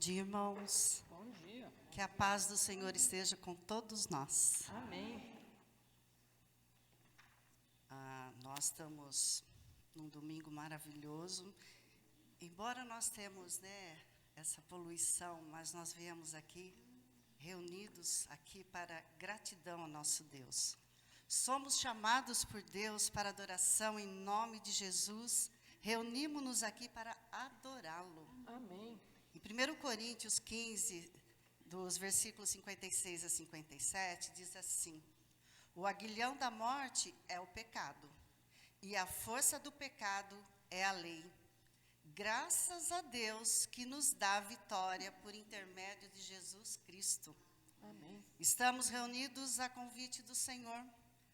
dia, irmãos. Bom dia. Que a paz do Senhor esteja com todos nós. Amém. Nós estamos num domingo maravilhoso. Embora nós temos, essa poluição, mas nós viemos aqui, reunidos aqui para gratidão ao nosso Deus. Somos chamados por Deus para adoração em nome de Jesus. Reunimos-nos aqui para adorá-lo. Amém. Em 1 Coríntios 15, dos versículos 56 a 57, diz assim: o aguilhão da morte é o pecado, e a força do pecado é a lei. Graças a Deus que nos dá vitória por intermédio de Jesus Cristo. Amém. Estamos reunidos a convite do Senhor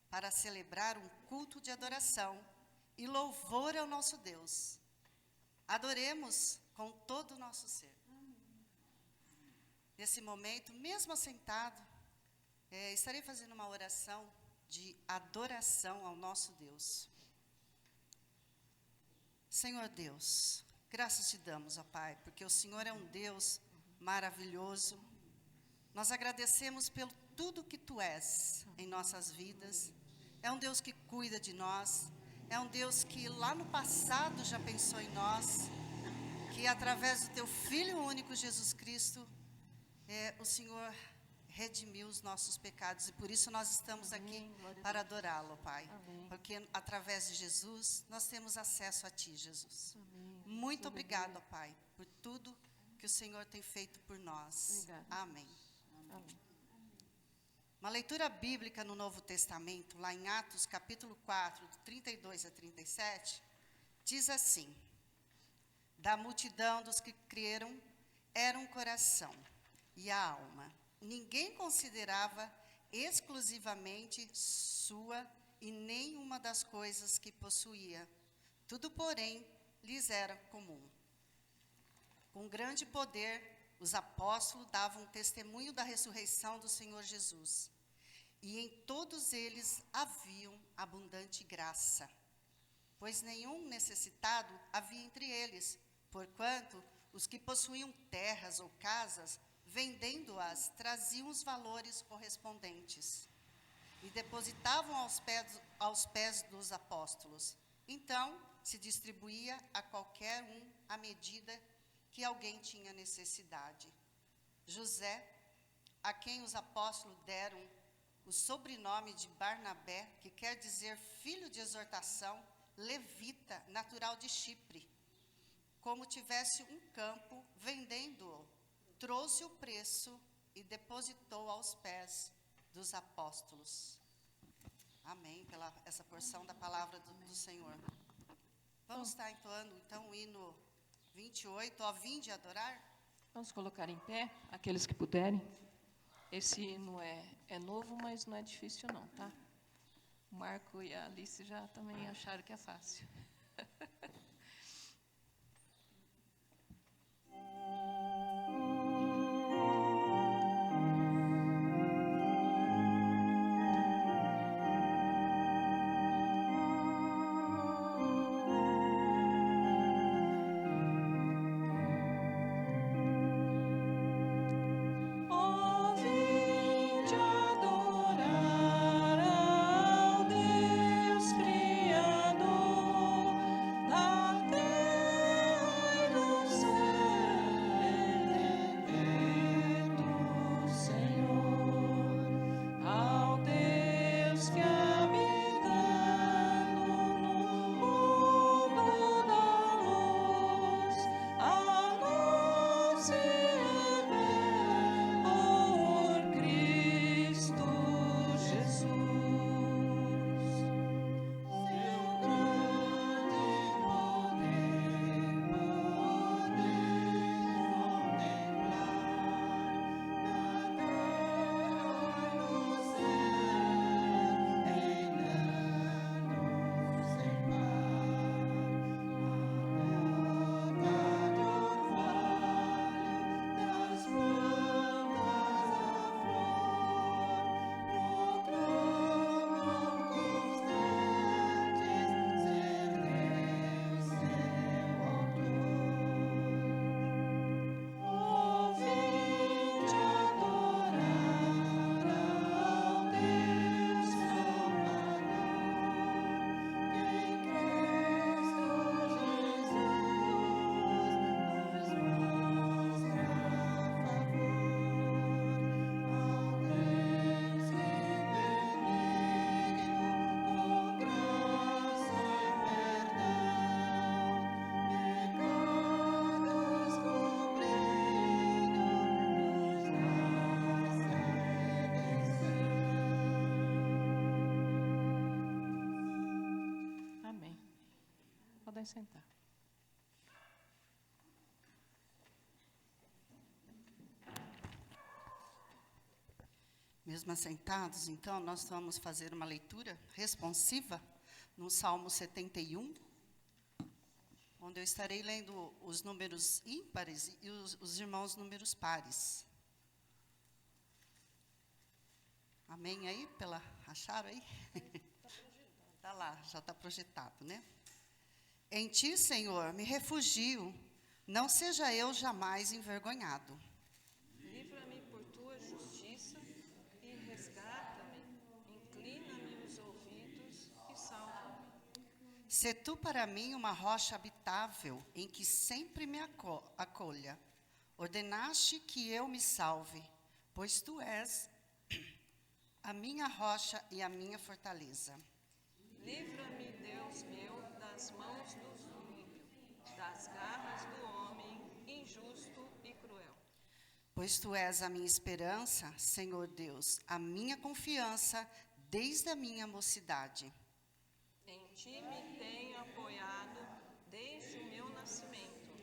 para celebrar um culto de adoração e louvor ao nosso Deus. Adoremos com todo o nosso ser. Nesse momento, mesmo assentado, estarei fazendo uma oração de adoração ao nosso Deus. Senhor Deus, graças te damos, ó Pai, porque o Senhor é um Deus maravilhoso. Nós agradecemos pelo tudo que Tu és em nossas vidas. É um Deus que cuida de nós. É um Deus que lá no passado já pensou em nós. Que através do Teu Filho único, Jesus Cristo, o Senhor redimiu os nossos pecados. E por isso nós estamos aqui para adorá-lo, Pai. Amém. Porque através de Jesus, nós temos acesso a Ti, Jesus. Amém. Muito obrigada, Pai, por tudo que o Senhor tem feito por nós. Obrigada. Amém. Amém. Uma leitura bíblica no Novo Testamento, lá em Atos, capítulo 4, do 32 a 37, diz assim: da multidão dos que creram, era um coração e a alma. Ninguém considerava exclusivamente sua e nenhuma das coisas que possuía. Tudo, porém, lhes era comum. Com grande poder, os apóstolos davam testemunho da ressurreição do Senhor Jesus. E em todos eles haviam abundante graça. Pois nenhum necessitado havia entre eles, porquanto os que possuíam terras ou casas, vendendo-as, traziam os valores correspondentes e depositavam aos pés dos apóstolos. Então, se distribuía a qualquer um à medida que alguém tinha necessidade. José, a quem os apóstolos deram o sobrenome de Barnabé, que quer dizer filho de exortação, levita, natural de Chipre, como tivesse um campo, vendendo-o, trouxe o preço e depositou aos pés dos apóstolos. Amém, pela essa porção da palavra do Senhor. Vamos estar entoando, então, o hino 28, ó, vinde adorar? Vamos colocar em pé, aqueles que puderem. Esse hino é novo, mas não é difícil não, tá? O Marco e a Alice já também acharam que é fácil. Vinde adorar ao Deus Criador. podem sentar. Mesmo assentados, então, nós vamos fazer uma leitura responsiva no Salmo 71, onde eu estarei lendo os números ímpares e os irmãos números pares. Amém aí? Acharam aí? Está lá, já está projetado, né? Em ti, Senhor, me refugio, não seja eu jamais envergonhado. Livra-me por tua justiça e resgata-me. Inclina-me os ouvidos e salva-me. Sê tu para mim uma rocha habitável, em que sempre me acolha. Ordenaste que eu me salve, pois tu és a minha rocha e a minha fortaleza. Livra-me, Deus meu, das mãos dos ímpios, das garras do homem injusto e cruel. Pois tu és a minha esperança, Senhor Deus, a minha confiança desde a minha mocidade. Em ti me tenho apoiado desde o meu nascimento.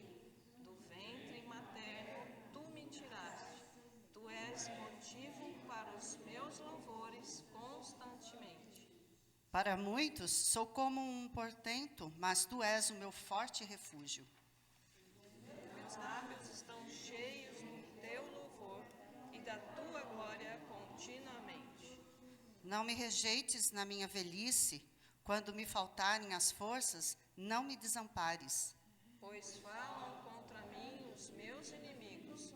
Do ventre materno tu me tiraste. Tu és motivo para os meus louvores constantemente. Para muitos sou como um portento, mas tu és o meu forte refúgio. Meus lábios estão cheios do teu louvor e da tua glória continuamente. Não me rejeites na minha velhice, quando me faltarem as forças, não me desampares. Pois falam contra mim os meus inimigos,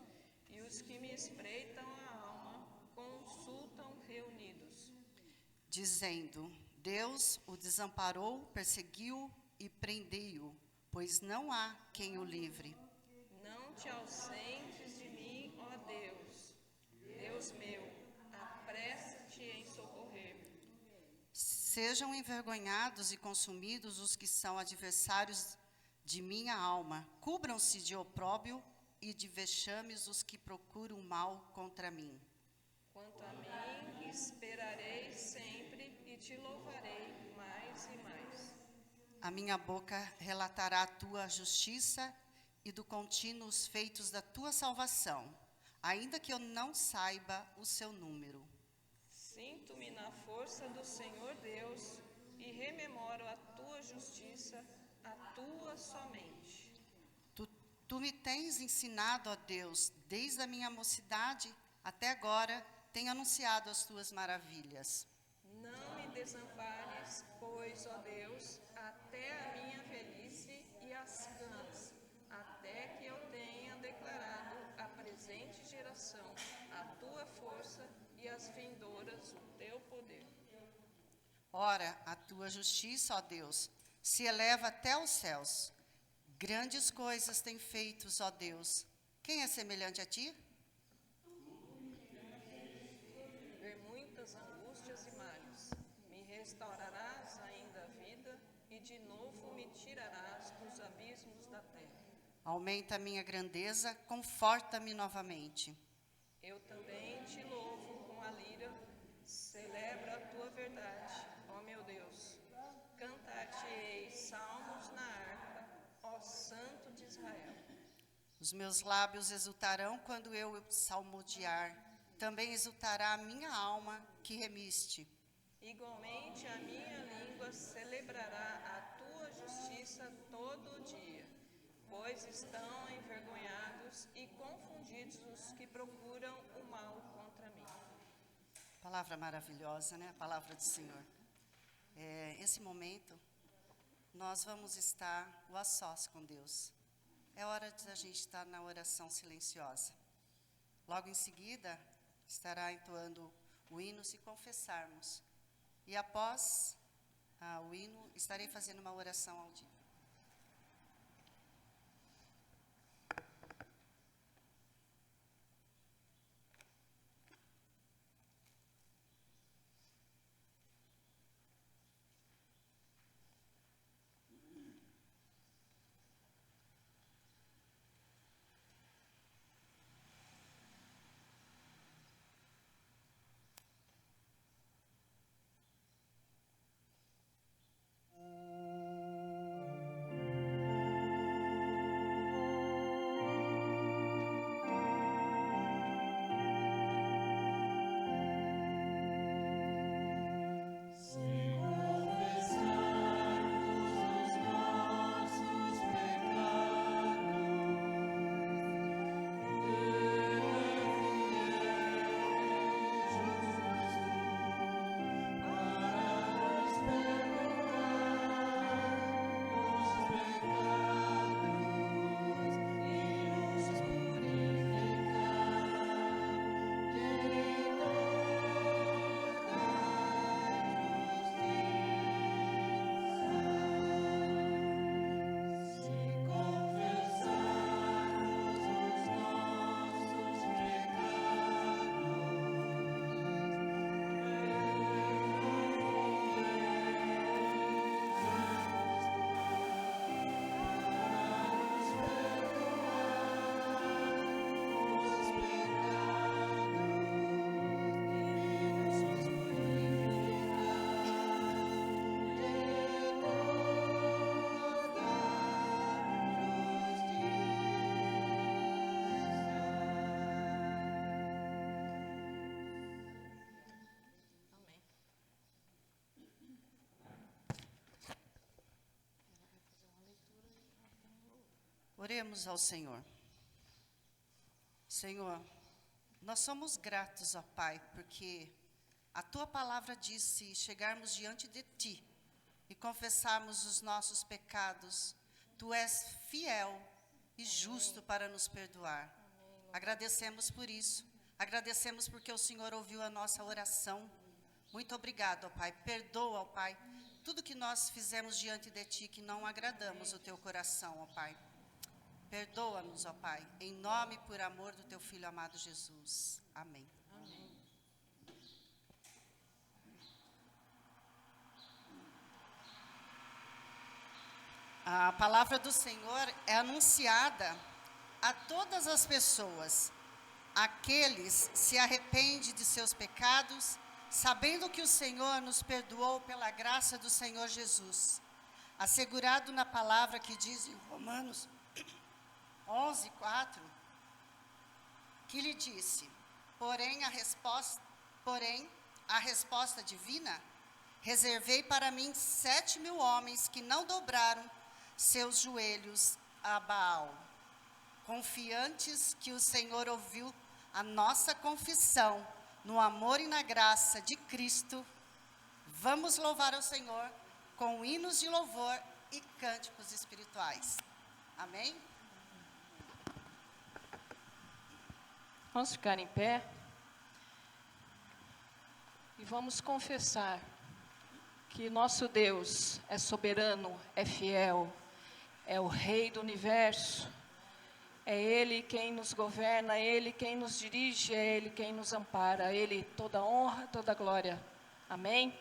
e os que me espreitam a alma consultam reunidos. Dizendo, Deus o desamparou, perseguiu e prendeu-o, pois não há quem o livre. Não te ausentes de mim, ó Deus. Deus meu, apressa-te em socorrer-me. Sejam envergonhados e consumidos os que são adversários de minha alma. Cubram-se de opróbrio e de vexames os que procuram mal contra mim. Quanto a mim, esperarei sempre e te louvarei mais e mais. A minha boca relatará a tua justiça e do contínuo os feitos da tua salvação, ainda que eu não saiba o seu número. Sinto-me na força do Senhor Deus e rememoro a tua justiça, a tua somente. Tu me tens ensinado, ó Deus, desde a minha mocidade até agora, tenho anunciado as tuas maravilhas. Não me desampares, pois, ó Deus, até a minha velhice e as canas, até que eu tenha declarado à presente geração a tua força e as vindouras o teu poder. Ora, a tua justiça, ó Deus, se eleva até os céus. Grandes coisas tem feitos, ó Deus. Quem é semelhante a ti? Ver muitas angústias e males, me restaurarás ainda a vida e de novo me tirarás dos abismos da terra. Aumenta a minha grandeza, conforta-me novamente. Eu também te louvo com a lira, celebro a tua verdade, ó meu Deus. Cantar-te-ei salmos na harpa, ó Santo de Israel. Os meus lábios exultarão quando eu salmodiar. Também exultará a minha alma que remiste. Igualmente a minha língua celebrará a tua justiça todo o dia, pois estão envergonhados e confundidos os que procuram o mal contra mim. Palavra maravilhosa, né? A palavra do Senhor. Esse momento, nós vamos estar a sós com Deus. É hora de a gente estar na oração silenciosa. Logo em seguida, estará entoando o hino se confessarmos. E após o hino, estarei fazendo uma oração audível. Oremos ao Senhor. Senhor, nós somos gratos, ó Pai, porque a Tua palavra diz: se chegarmos diante de Ti e confessarmos os nossos pecados, Tu és fiel e justo para nos perdoar. Agradecemos por isso. Agradecemos porque o Senhor ouviu a nossa oração. Muito obrigado, ó Pai. Perdoa, ó Pai, tudo que nós fizemos diante de Ti que não agradamos o Teu coração, ó Pai. Perdoa-nos, ó Pai, em nome e por amor do Teu Filho amado Jesus. Amém. Amém. A palavra do Senhor é anunciada a todas as pessoas. Aqueles se arrependem de seus pecados, sabendo que o Senhor nos perdoou pela graça do Senhor Jesus. Assegurado na palavra que diz em Romanos 11:4, que lhe disse: porém a resposta divina, reservei para mim 7.000 homens que não dobraram seus joelhos a Baal, confiantes que o Senhor ouviu a nossa confissão no amor e na graça de Cristo. Vamos louvar ao Senhor com hinos de louvor e cânticos espirituais. Amém? Vamos ficar em pé e vamos confessar que nosso Deus é soberano, é fiel, é o Rei do universo, é Ele quem nos governa, é Ele quem nos dirige, é Ele quem nos ampara, a Ele toda honra, toda glória. Amém?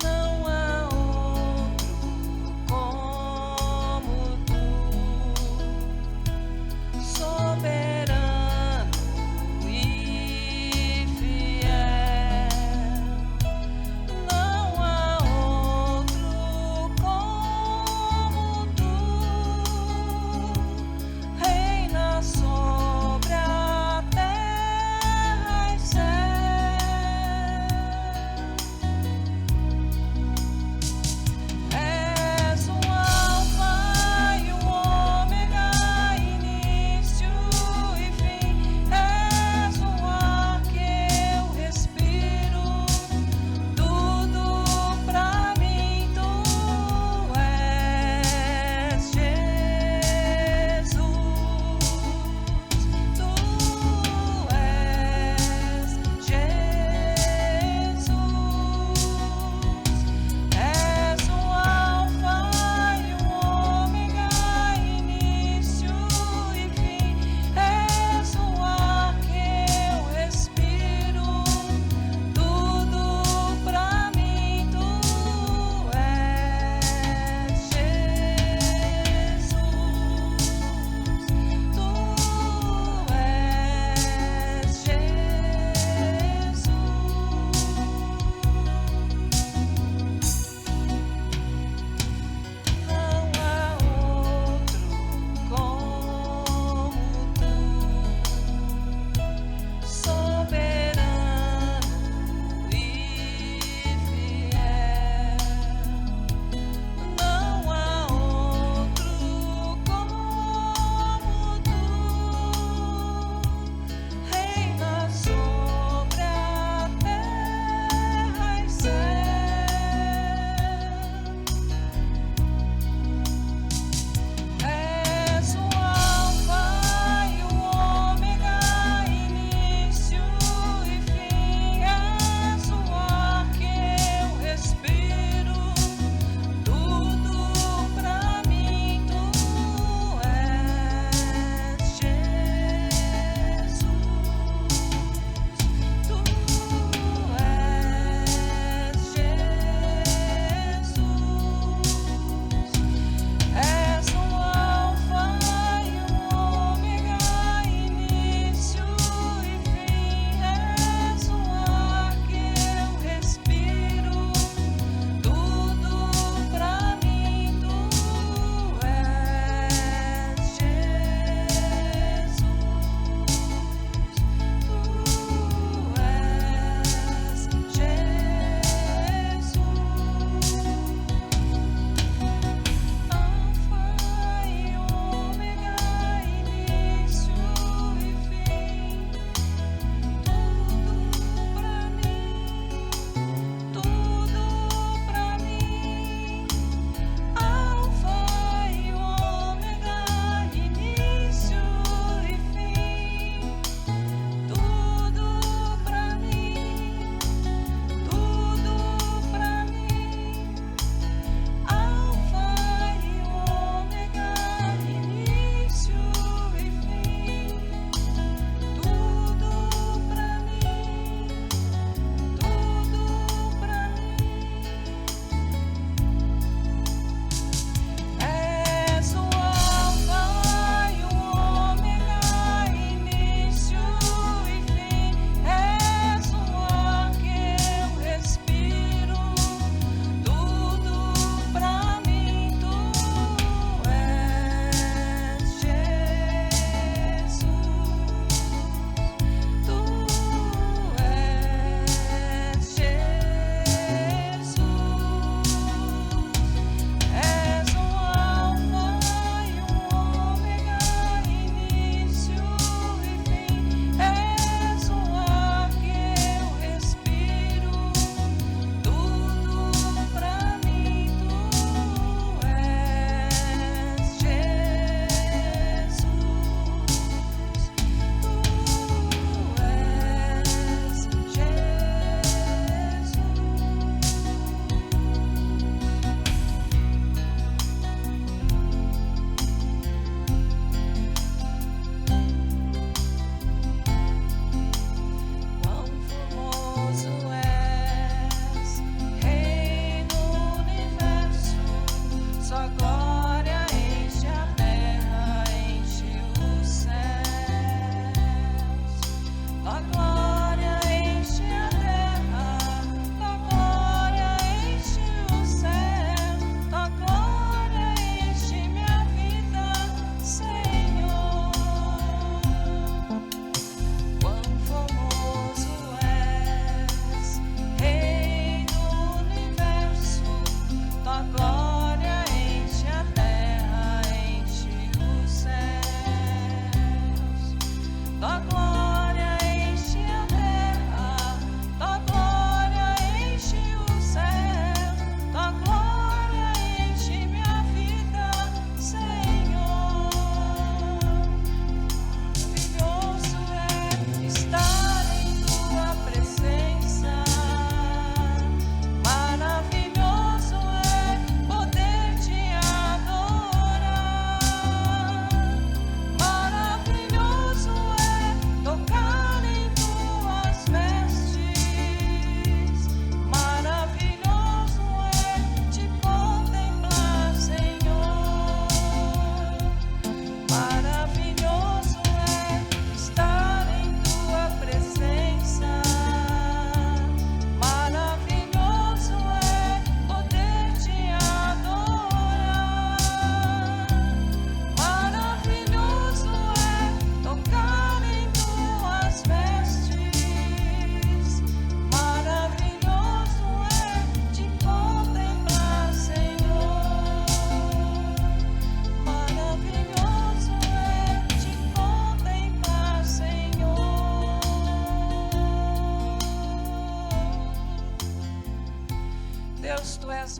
Não há outro como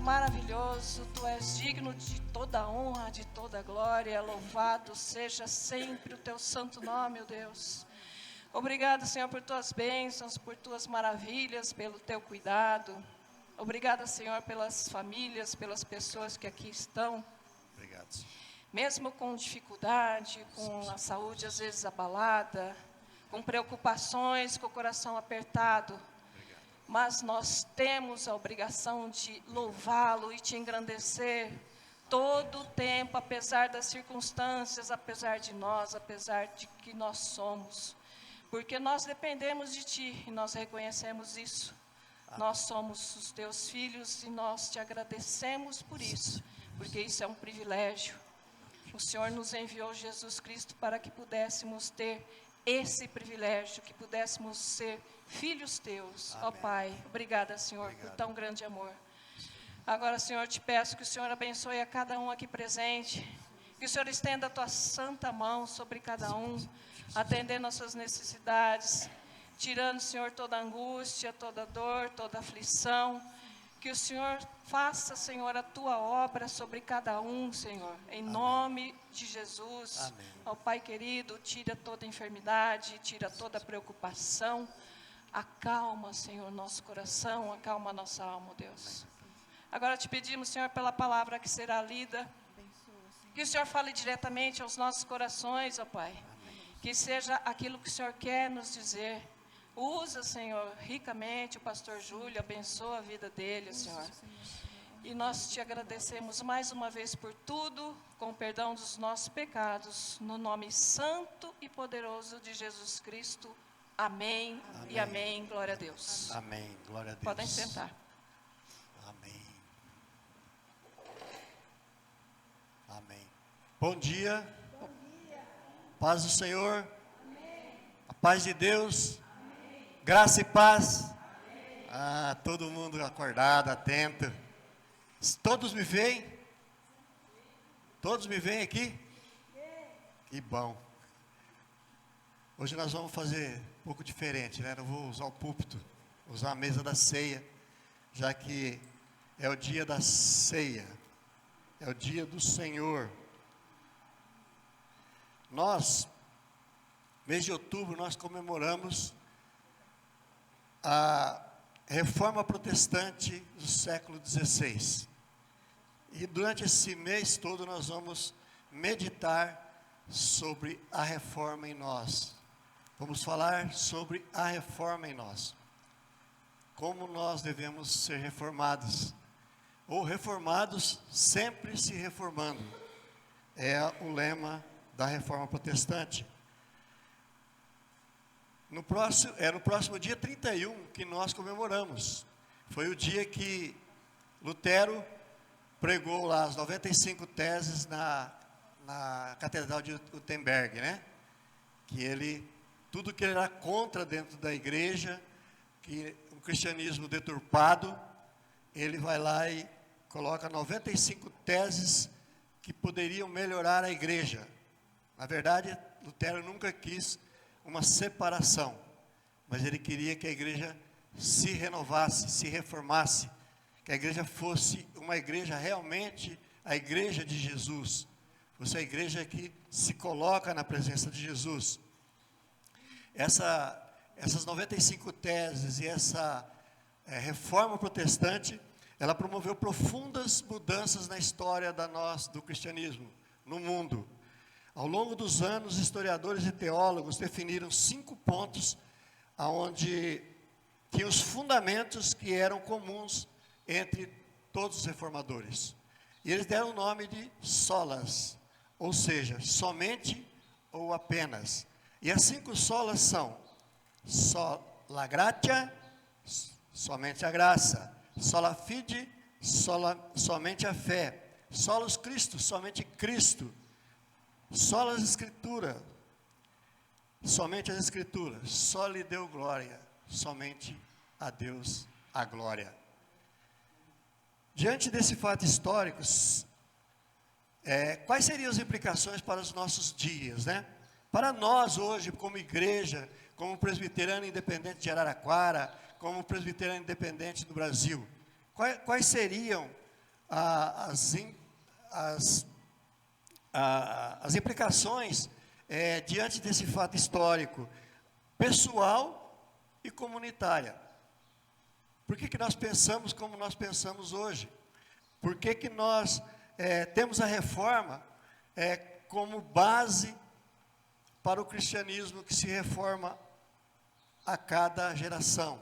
maravilhoso, Tu és digno de toda honra, de toda glória. Louvado seja sempre o Teu santo nome, ó Deus. Obrigado, Senhor, por Tuas bênçãos, por Tuas maravilhas, pelo Teu cuidado. Obrigada, Senhor, pelas famílias, pelas pessoas que aqui estão. Obrigado, Senhor. Mesmo com dificuldade, com a saúde às vezes abalada, com preocupações, com o coração apertado, mas nós temos a obrigação de louvá-lo e te engrandecer todo o tempo, apesar das circunstâncias, apesar de nós, apesar de que nós somos, porque nós dependemos de ti e nós reconhecemos isso. Nós somos os teus filhos e nós te agradecemos por isso, porque isso é um privilégio. O Senhor nos enviou Jesus Cristo para que pudéssemos ter esse privilégio, que pudéssemos ser filhos teus. Ó Pai, obrigada, Senhor, por tão grande amor. Agora, Senhor, te peço que o Senhor abençoe a cada um aqui presente, que o Senhor estenda a tua santa mão sobre cada um, atendendo às suas necessidades, tirando, Senhor, toda angústia, toda dor, toda aflição. Que o Senhor faça, Senhor, a tua obra sobre cada um, Senhor, em nome de Jesus. Amém. Ó Pai querido, tira toda enfermidade, tira toda preocupação. Acalma, Senhor, nosso coração, acalma nossa alma, Deus. Agora te pedimos, Senhor, pela palavra que será lida, que o Senhor fale diretamente aos nossos corações, ó Pai. Que seja aquilo que o Senhor quer nos dizer. Usa, Senhor, ricamente o pastor Júlio, abençoa a vida dele, Senhor. E nós te agradecemos mais uma vez por tudo, com o perdão dos nossos pecados, no nome santo e poderoso de Jesus Cristo. Amém, Amém. E amém. Glória a Deus. Amém. Glória a Deus. Podem sentar. Amém. Amém. Bom dia. Bom dia. Paz do Senhor. Amém. A paz de Deus. Amém. Graça e paz. Amém. Todo mundo acordado, atento. Todos me veem? Todos me veem aqui? Que bom. Hoje nós vamos fazer um pouco diferente, né? Não vou usar o púlpito, vou usar a mesa da ceia, já que é o dia da ceia, é o dia do Senhor. Nós, mês de outubro, nós comemoramos a Reforma Protestante do século XVI. E durante esse mês todo nós vamos meditar sobre a reforma em nós. Vamos falar sobre a reforma em nós. Como nós devemos ser reformados. Ou reformados sempre se reformando. É o lema da Reforma Protestante. No próximo dia 31 que nós comemoramos. Foi o dia que Lutero pregou lá as 95 teses na Catedral de Wittenberg, né? Tudo que ele era contra dentro da igreja, que o cristianismo deturpado, ele vai lá e coloca 95 teses que poderiam melhorar a igreja. Na verdade, Lutero nunca quis uma separação, mas ele queria que a igreja se renovasse, se reformasse, que a igreja fosse uma igreja realmente, a igreja de Jesus, fosse a igreja que se coloca na presença de Jesus. Essas 95 teses e essa reforma protestante, ela promoveu profundas mudanças na história do cristianismo, no mundo. Ao longo dos anos, historiadores e teólogos definiram 5 pontos onde tinham os fundamentos que eram comuns entre todos os reformadores. E eles deram o nome de solas, ou seja, somente ou apenas. E as 5 solas são sola gratia, somente a graça, sola fide, somente a fé, solus Christus, somente Cristo, sola Escritura, somente as Escrituras, só lhe deu glória, somente a Deus a glória. Diante desse fato histórico, quais seriam as implicações para os nossos dias, né? Para nós hoje, como igreja, como presbiteriano independente de Araraquara, como presbiteriano independente do Brasil, quais seriam as implicações diante desse fato histórico, pessoal e comunitária. Por que nós pensamos como nós pensamos hoje? Por que nós temos a reforma como base para o cristianismo que se reforma a cada geração?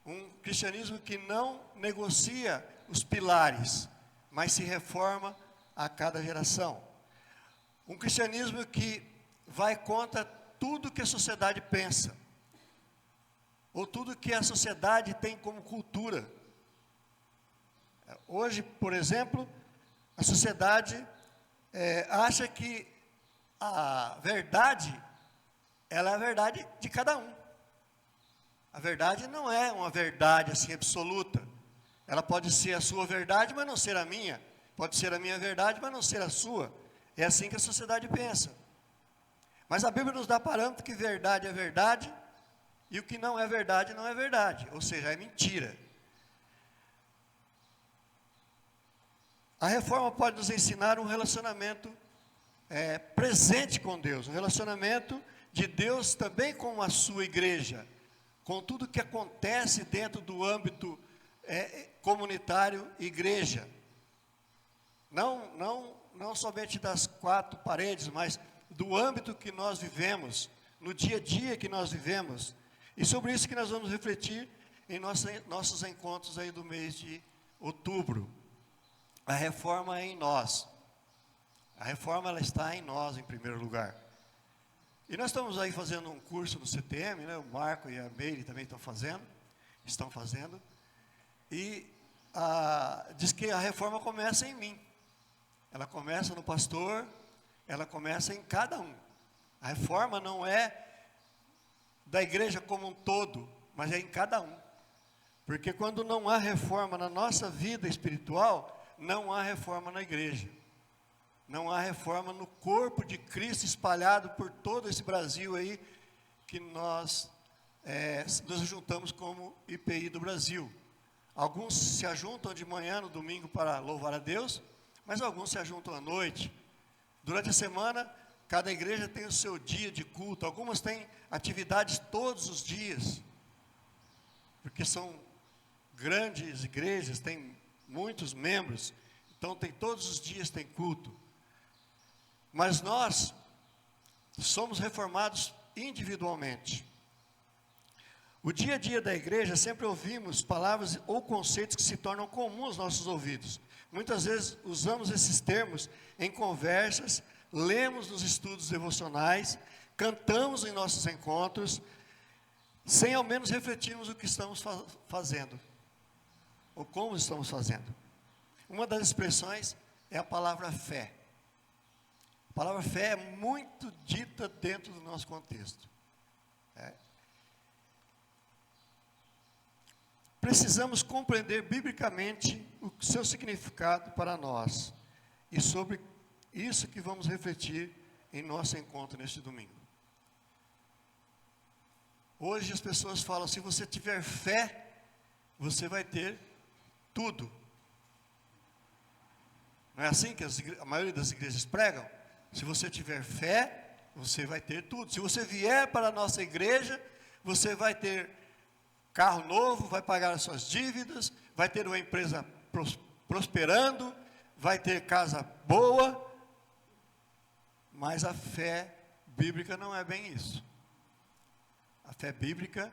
Um cristianismo que não negocia os pilares, mas se reforma a cada geração. Um cristianismo que vai contra tudo que a sociedade pensa, ou tudo que a sociedade tem como cultura. Hoje, por exemplo, a sociedade acha que a verdade, ela é a verdade de cada um. A verdade não é uma verdade assim absoluta. Ela pode ser a sua verdade, mas não ser a minha. Pode ser a minha verdade, mas não ser a sua. É assim que a sociedade pensa. Mas a Bíblia nos dá parâmetro que verdade é verdade, e o que não é verdade, não é verdade. Ou seja, é mentira. A reforma pode nos ensinar um relacionamento presente com Deus, um relacionamento de Deus também com a sua igreja, com tudo que acontece dentro do âmbito comunitário, igreja. Não somente das quatro paredes, mas do âmbito que nós vivemos, no dia a dia que nós vivemos. E sobre isso que nós vamos refletir em nossos encontros aí do mês de outubro. A reforma é em nós. A reforma, ela está em nós, em primeiro lugar. E nós estamos aí fazendo um curso no CTM, né? O Marco e a Meire também estão fazendo. E diz que a reforma começa em mim. Ela começa no pastor, ela começa em cada um. A reforma não é da igreja como um todo, mas é em cada um. Porque quando não há reforma na nossa vida espiritual, não há reforma na igreja. Não há reforma no corpo de Cristo espalhado por todo esse Brasil aí, que nós nos juntamos como IPI do Brasil. Alguns se ajuntam de manhã, no domingo, para louvar a Deus, mas alguns se ajuntam à noite. Durante a semana, cada igreja tem o seu dia de culto. Algumas têm atividades todos os dias, porque são grandes igrejas, tem muitos membros, então todos os dias tem culto. Mas nós somos reformados individualmente. O dia a dia da igreja, sempre ouvimos palavras ou conceitos que se tornam comuns aos nossos ouvidos. Muitas vezes usamos esses termos em conversas, lemos nos estudos devocionais, cantamos em nossos encontros, sem ao menos refletirmos o que estamos fazendo, ou como estamos fazendo. Uma das expressões é a palavra fé. A palavra fé é muito dita dentro do nosso contexto. Precisamos compreender biblicamente o seu significado para nós. E sobre isso que vamos refletir em nosso encontro neste domingo. Hoje as pessoas falam, se você tiver fé, você vai ter tudo. Não é assim que a maioria das igrejas pregam? Se você tiver fé, você vai ter tudo. Se você vier para a nossa igreja, você vai ter carro novo, vai pagar as suas dívidas, vai ter uma empresa prosperando, vai ter casa boa. Mas a fé bíblica não é bem isso. A fé bíblica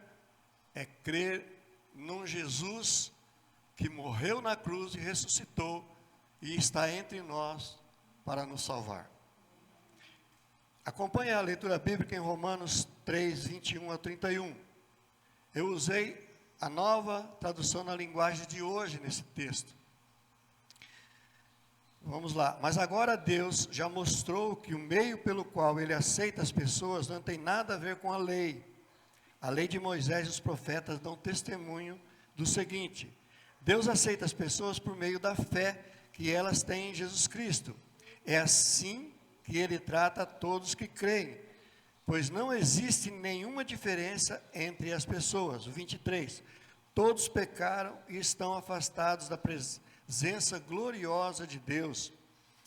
é crer num Jesus que morreu na cruz e ressuscitou e está entre nós para nos salvar. Acompanhe a leitura bíblica em Romanos 3, 21 a 31. Eu usei a nova tradução na linguagem de hoje nesse texto. Vamos lá. Mas agora Deus já mostrou que o meio pelo qual Ele aceita as pessoas não tem nada a ver com a lei. A lei de Moisés e os profetas dão testemunho do seguinte: Deus aceita as pessoas por meio da fé que elas têm em Jesus Cristo. É assim que Ele trata a todos que creem, pois não existe nenhuma diferença entre as pessoas. O 23. Todos pecaram e estão afastados presença gloriosa de Deus,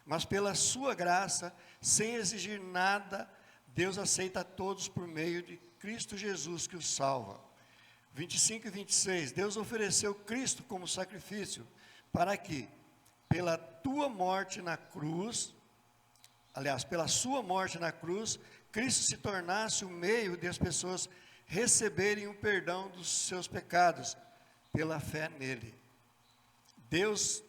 mas pela sua graça, sem exigir nada, Deus aceita a todos por meio de Cristo Jesus que os salva. 25 e 26, Deus ofereceu Cristo como sacrifício, para que, pela tua morte na cruz, aliás, pela sua morte na cruz, Cristo se tornasse o meio de as pessoas receberem o perdão dos seus pecados, pela fé nele. Deus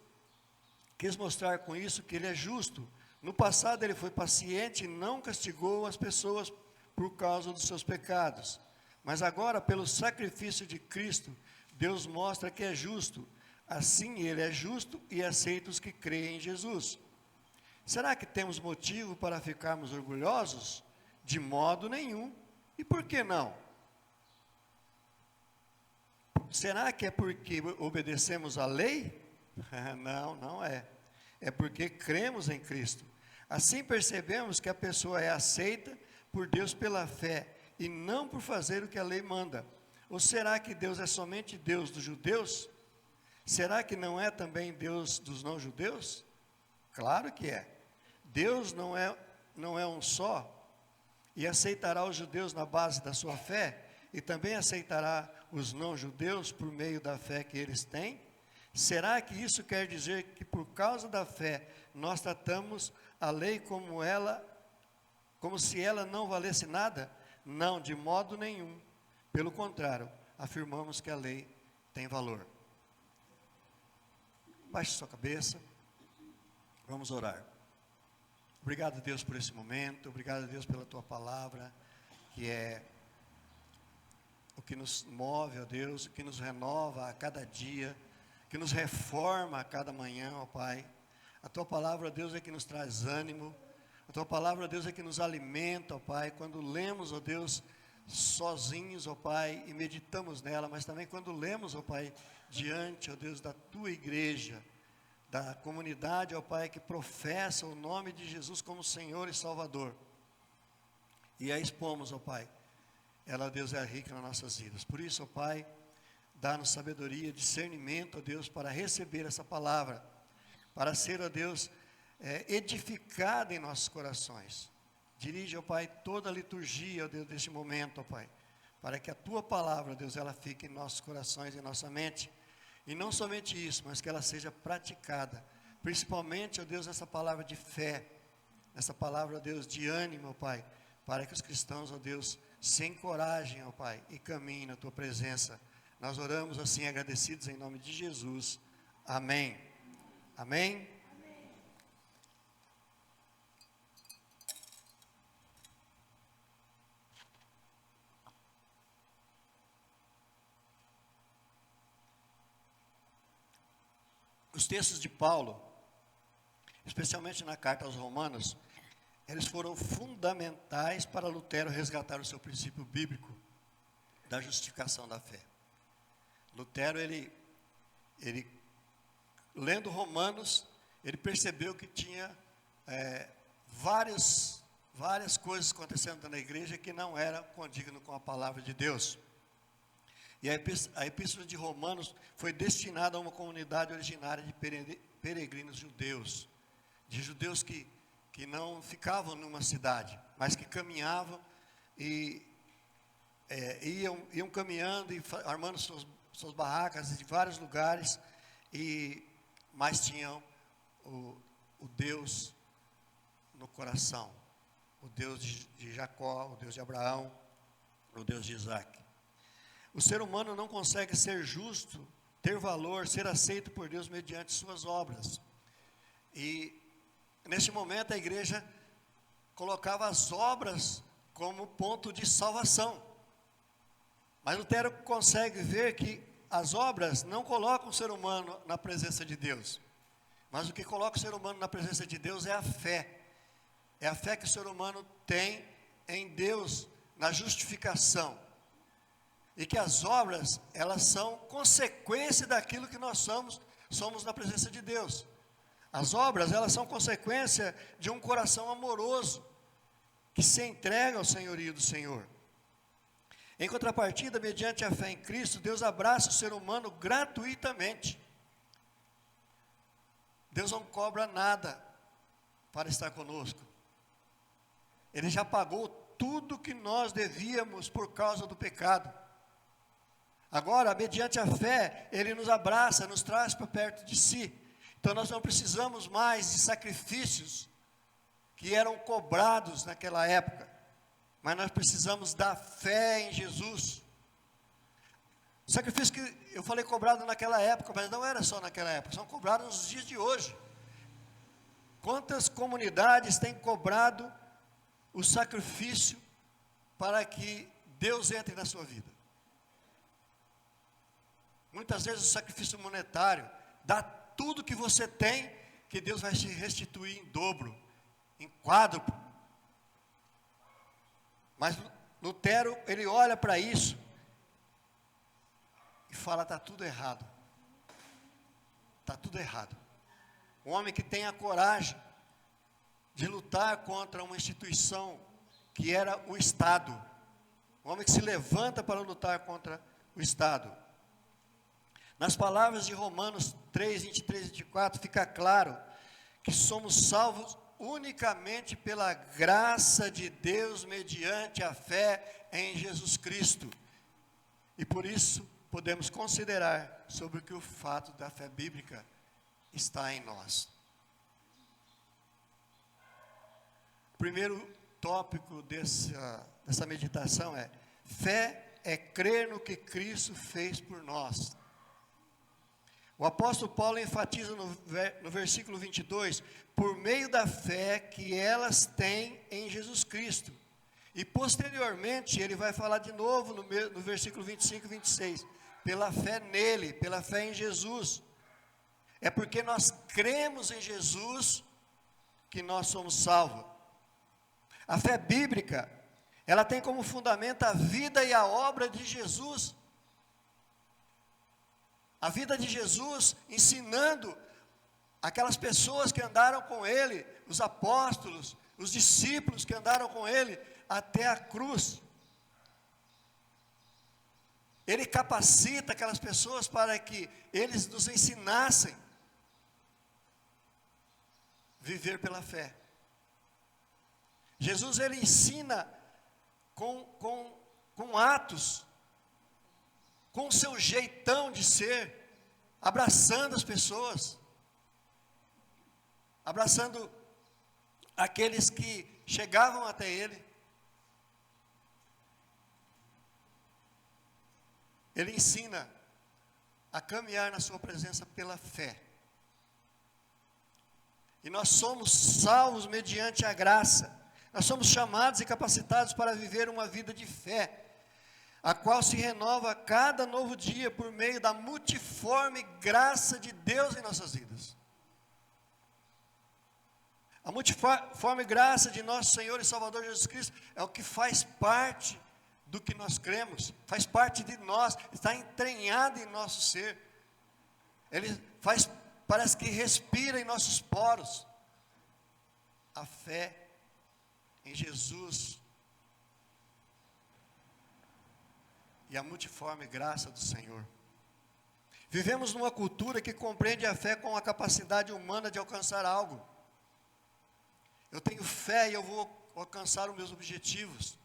quis mostrar com isso que ele é justo. No passado ele foi paciente e não castigou as pessoas por causa dos seus pecados. Mas agora, pelo sacrifício de Cristo, Deus mostra que é justo. Assim ele é justo e aceita os que creem em Jesus. Será que temos motivo para ficarmos orgulhosos? De modo nenhum. E por que não? Será que é porque obedecemos à lei? Não, não é. É porque cremos em Cristo. Assim percebemos que a pessoa é aceita por Deus pela fé e não por fazer o que a lei manda. Ou será que Deus é somente Deus dos judeus? Será que não é também Deus dos não-judeus? Claro que é. Deus não é um só, e aceitará os judeus na base da sua fé, e também aceitará os não-judeus por meio da fé que eles têm? Será que isso quer dizer que por causa da fé nós tratamos a lei como se ela não valesse nada? Não, de modo nenhum. Pelo contrário, afirmamos que a lei tem valor. Baixe sua cabeça. Vamos orar. Obrigado, Deus, por esse momento. Obrigado, Deus, pela tua palavra, que é o que nos move, ó Deus, o que nos renova a cada dia, que nos reforma a cada manhã, ó Pai. A tua palavra, ó Deus, é que nos traz ânimo. A tua palavra, ó Deus, é que nos alimenta, ó Pai. Quando lemos, ó Deus, sozinhos, ó Pai, e meditamos nela, mas também quando lemos, ó Pai, diante, ó Deus, da tua igreja, da comunidade, ó Pai, que professa o nome de Jesus como Senhor e Salvador. E a expomos, ó Pai. Ela, Deus, é rica nas nossas vidas. Por isso, ó Pai, dá-nos sabedoria, discernimento, ó Deus, para receber essa palavra, para ser, ó Deus, edificada em nossos corações. Dirige, ó Pai, toda a liturgia, ó Deus, deste momento, ó Pai, para que a tua palavra, ó Deus, ela fique em nossos corações e em nossa mente. E não somente isso, mas que ela seja praticada, principalmente, ó Deus, essa palavra de fé, essa palavra, ó Deus, de ânimo, ó Pai, para que os cristãos, ó Deus, se encorajem, ó Pai, e caminhem na tua presença. Nós oramos assim, agradecidos em nome de Jesus. Amém. Amém. Os textos de Paulo, especialmente na carta aos Romanos, eles foram fundamentais para Lutero resgatar o seu princípio bíblico da justificação da fé. Lutero, ele lendo Romanos, ele percebeu que tinha várias coisas acontecendo na igreja que não eram condignas com a palavra de Deus. E a epístola de Romanos foi destinada a uma comunidade originária de peregrinos judeus, de judeus que não ficavam numa cidade, mas que caminhavam e iam caminhando e armando suas barracas de vários lugares, mas tinham o Deus no coração, o Deus de Jacó, o Deus de Abraão, o Deus de Isaac. O ser humano não consegue ser justo, ter valor, ser aceito por Deus mediante suas obras. E neste momento a igreja colocava as obras como ponto de salvação. Mas Lutero consegue ver que as obras não colocam o ser humano na presença de Deus. Mas o que coloca o ser humano na presença de Deus é a fé. É a fé que o ser humano tem em Deus, na justificação. E que as obras, elas são consequência daquilo que nós somos na presença de Deus. As obras, elas são consequência de um coração amoroso, que se entrega ao senhorio do Senhor. Em contrapartida, mediante a fé em Cristo, Deus abraça o ser humano gratuitamente. Deus não cobra nada para estar conosco. Ele já pagou tudo que nós devíamos por causa do pecado. Agora, mediante a fé, Ele nos abraça, nos traz para perto de si. Então nós não precisamos mais de sacrifícios que eram cobrados naquela época. Mas nós precisamos da fé em Jesus. O sacrifício que eu falei cobrado naquela época, mas não era só naquela época, são cobrados nos dias de hoje. Quantas comunidades têm cobrado o sacrifício para que Deus entre na sua vida? Muitas vezes o sacrifício monetário, dá tudo que você tem, que Deus vai te restituir em dobro, em quádruplo. Mas Lutero, ele olha para isso e fala, está tudo errado. Está tudo errado. Um homem que tem a coragem de lutar contra uma instituição que era o Estado. Um homem que se levanta para lutar contra o Estado. Nas palavras de Romanos 3, 23 e 24, fica claro que somos salvos unicamente pela graça de Deus, mediante a fé em Jesus Cristo. E por isso, podemos considerar sobre o que o fato da fé bíblica está em nós. O primeiro tópico dessa meditação é: fé é crer no que Cristo fez por nós. O apóstolo Paulo enfatiza no versículo 22, por meio da fé que elas têm em Jesus Cristo. E posteriormente, ele vai falar de novo no versículo 25 e 26, pela fé nele, pela fé em Jesus. É porque nós cremos em Jesus que nós somos salvos. A fé bíblica, ela tem como fundamento a vida e a obra de Jesus. A vida de Jesus ensinando aquelas pessoas que andaram com ele, os apóstolos, os discípulos que andaram com ele até a cruz. Ele capacita aquelas pessoas para que eles nos ensinassem viver pela fé. Jesus, ele ensina com atos, com o seu jeitão de ser, abraçando as pessoas, abraçando aqueles que chegavam até ele. Ele ensina a caminhar na sua presença pela fé. E nós somos salvos mediante a graça. Nós somos chamados e capacitados para viver uma vida de fé, a qual se renova a cada novo dia por meio da multiforme graça de Deus em nossas vidas. A multiforme graça de nosso Senhor e Salvador Jesus Cristo é o que faz parte do que nós cremos, faz parte de nós, está entranhado em nosso ser. Ele parece que respira em nossos poros. A fé em Jesus e a multiforme graça do Senhor. Vivemos numa cultura que compreende a fé com a capacidade humana de alcançar algo. Eu tenho fé e eu vou alcançar os meus objetivos.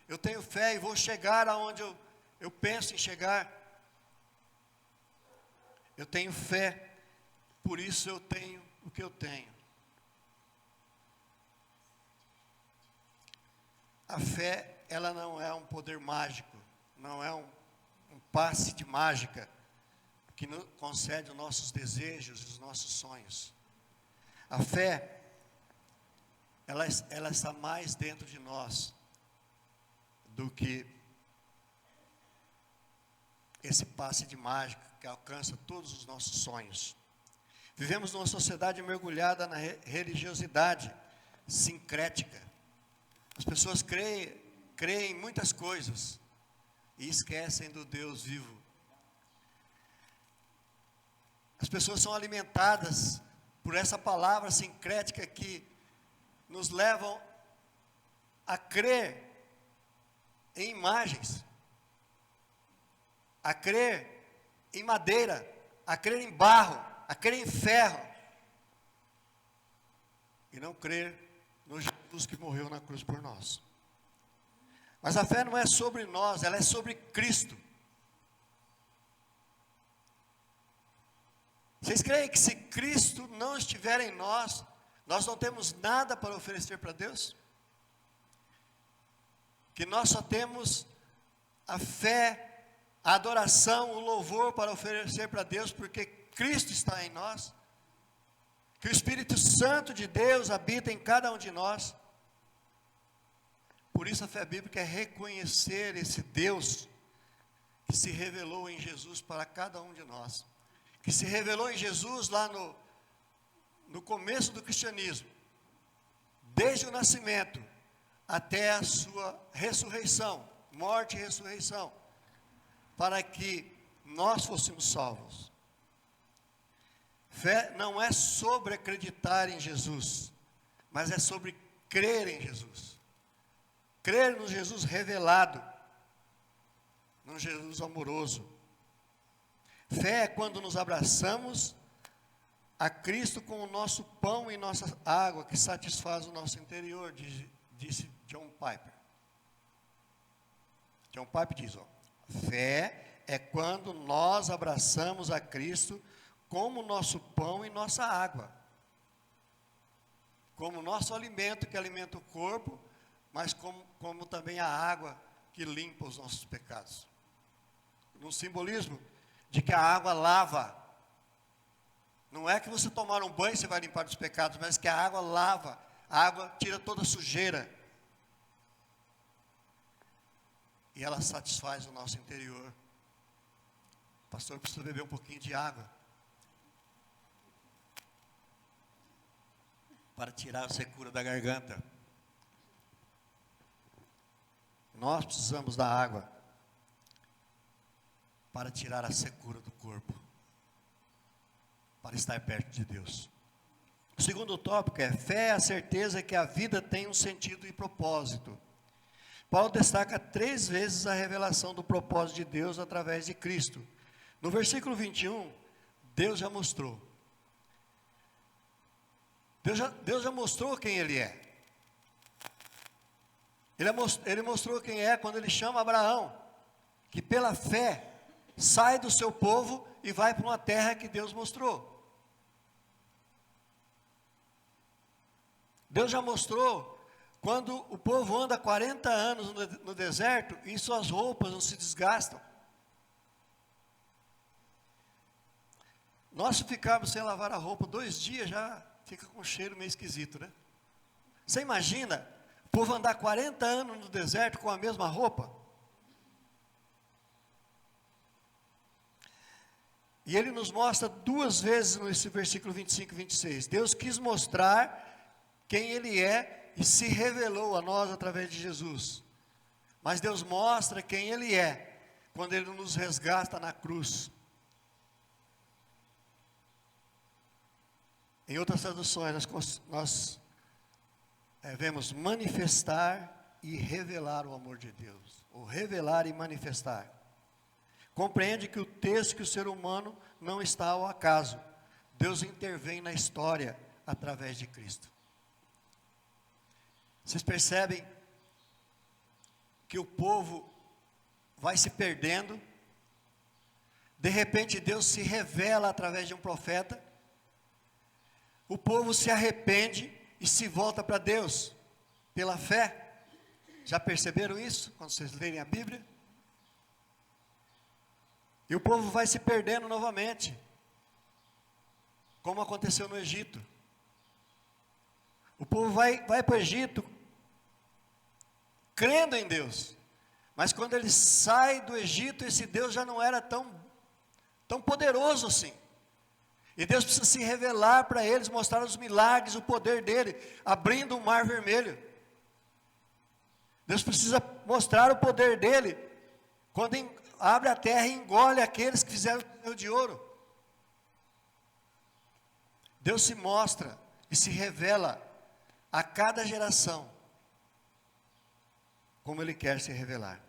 Eu tenho fé e vou chegar aonde eu penso em chegar. Eu tenho fé, por isso eu tenho o que eu tenho. A fé, ela não é um poder mágico, não é um passe de mágica que nos concede os nossos desejos e os nossos sonhos. A fé, ela está mais dentro de nós do que esse passe de mágica que alcança todos os nossos sonhos. Vivemos numa sociedade mergulhada na religiosidade sincrética. As pessoas creem em muitas coisas e esquecem do Deus vivo. As pessoas são alimentadas por essa palavra sincrética que nos levam a crer em imagens, a crer em madeira, a crer em barro, a crer em ferro. e não crer no Jesus que morreu na cruz por nós. Mas a fé não é sobre nós, ela é sobre Cristo. Vocês creem que se Cristo não estiver em nós, nós não temos nada para oferecer para Deus? Que nós só temos a fé, a adoração, o louvor para oferecer para Deus, porque Cristo está em nós? Que o Espírito Santo de Deus habita em cada um de nós? Por isso a fé bíblica é reconhecer esse Deus que se revelou em Jesus para cada um de nós. Que se revelou em Jesus lá no começo do cristianismo, desde o nascimento até a sua ressurreição, morte e ressurreição, para que nós fôssemos salvos. Fé não é sobre acreditar em Jesus, mas é sobre crer em Jesus. Crer no Jesus revelado, no Jesus amoroso. Fé é quando nos abraçamos a Cristo com o nosso pão e nossa água, que satisfaz o nosso interior, disse John Piper. John Piper diz, fé é quando nós abraçamos a Cristo como nosso pão e nossa água, como nosso alimento que alimenta o corpo, mas como também a água que limpa os nossos pecados. No simbolismo de que a água lava. Não é que você tomar um banho você vai limpar os pecados, mas que a água lava, a água tira toda a sujeira. E ela satisfaz o nosso interior. O pastor precisa beber um pouquinho de água para tirar a secura da garganta. Nós precisamos da água para tirar a secura do corpo, para estar perto de Deus. O segundo tópico é: fé é a certeza que a vida tem um sentido e propósito. Paulo destaca 3 vezes a revelação do propósito de Deus através de Cristo. No versículo 21, Deus já mostrou. Deus já mostrou quem Ele é. Ele mostrou quem é quando Ele chama Abraão, que pela fé sai do seu povo e vai para uma terra que Deus mostrou. Deus já mostrou quando o povo anda 40 anos no deserto e suas roupas não se desgastam. Nós, se ficarmos sem lavar a roupa 2 dias, já fica com um cheiro meio esquisito, né? Você imagina o povo andar 40 anos no deserto com a mesma roupa? E ele nos mostra 2 vezes nesse versículo 25 e 26. Deus quis mostrar quem Ele é e se revelou a nós através de Jesus. Mas Deus mostra quem Ele é quando Ele nos resgata na cruz. Em outras traduções, nós vemos manifestar e revelar o amor de Deus. Ou revelar e manifestar. Compreende que o texto, que o ser humano não está ao acaso. Deus intervém na história através de Cristo. Vocês percebem que o povo vai se perdendo. De repente Deus se revela através de um profeta. O povo se arrepende e se volta para Deus pela fé. Já perceberam isso quando vocês lerem a Bíblia? E o povo vai se perdendo novamente, como aconteceu no Egito. O povo vai para o Egito, crendo em Deus. Mas quando ele sai do Egito, esse Deus já não era tão poderoso assim. E Deus precisa se revelar para eles, mostrar os milagres, o poder dele, abrindo o mar vermelho. Deus precisa mostrar o poder dele, quando abre a terra e engole aqueles que fizeram o bezerro de ouro. Deus se mostra e se revela a cada geração, como Ele quer se revelar.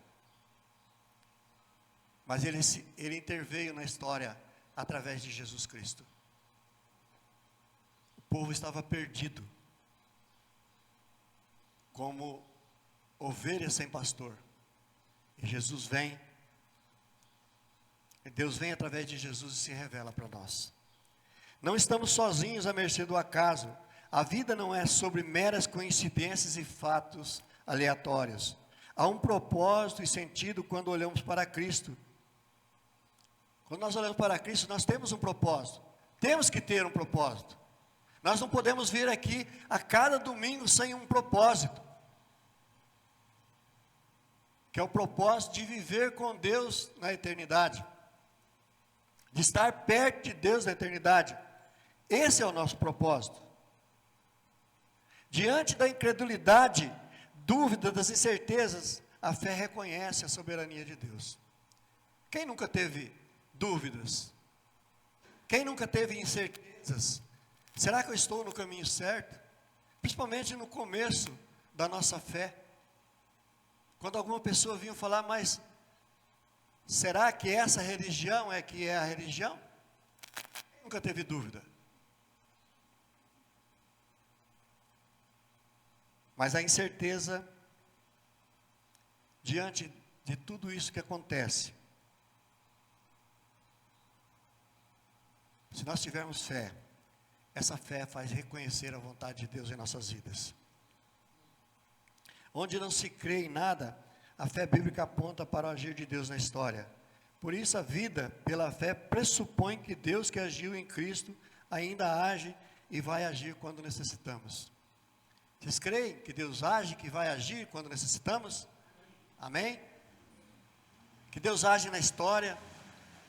Mas Ele interveio na história através de Jesus Cristo. O povo estava perdido, como ovelhas sem pastor. E Jesus vem, e Deus vem através de Jesus e se revela para nós. Não estamos sozinhos à mercê do acaso. A vida não é sobre meras coincidências e fatos aleatórios. Há um propósito e sentido quando olhamos para Cristo. Quando nós olhamos para Cristo, nós temos um propósito. Temos que ter um propósito. Nós não podemos vir aqui a cada domingo sem um propósito. Que é o propósito de viver com Deus na eternidade. De estar perto de Deus na eternidade. Esse é o nosso propósito. Diante da incredulidade, dúvida, das incertezas, a fé reconhece a soberania de Deus. Quem nunca teve dúvidas? Quem nunca teve incertezas? Será que eu estou no caminho certo? Principalmente no começo da nossa fé. Quando alguma pessoa vinha falar, mas será que essa religião é que é a religião? Quem nunca teve dúvida? Mas a incerteza, diante de tudo isso que acontece, se nós tivermos fé, essa fé faz reconhecer a vontade de Deus em nossas vidas. Onde não se crê em nada, a fé bíblica aponta para o agir de Deus na história. Por isso a vida pela fé pressupõe que Deus que agiu em Cristo ainda age e vai agir quando necessitamos. Vocês creem que Deus age, que vai agir quando necessitamos? Amém? Que Deus age na história,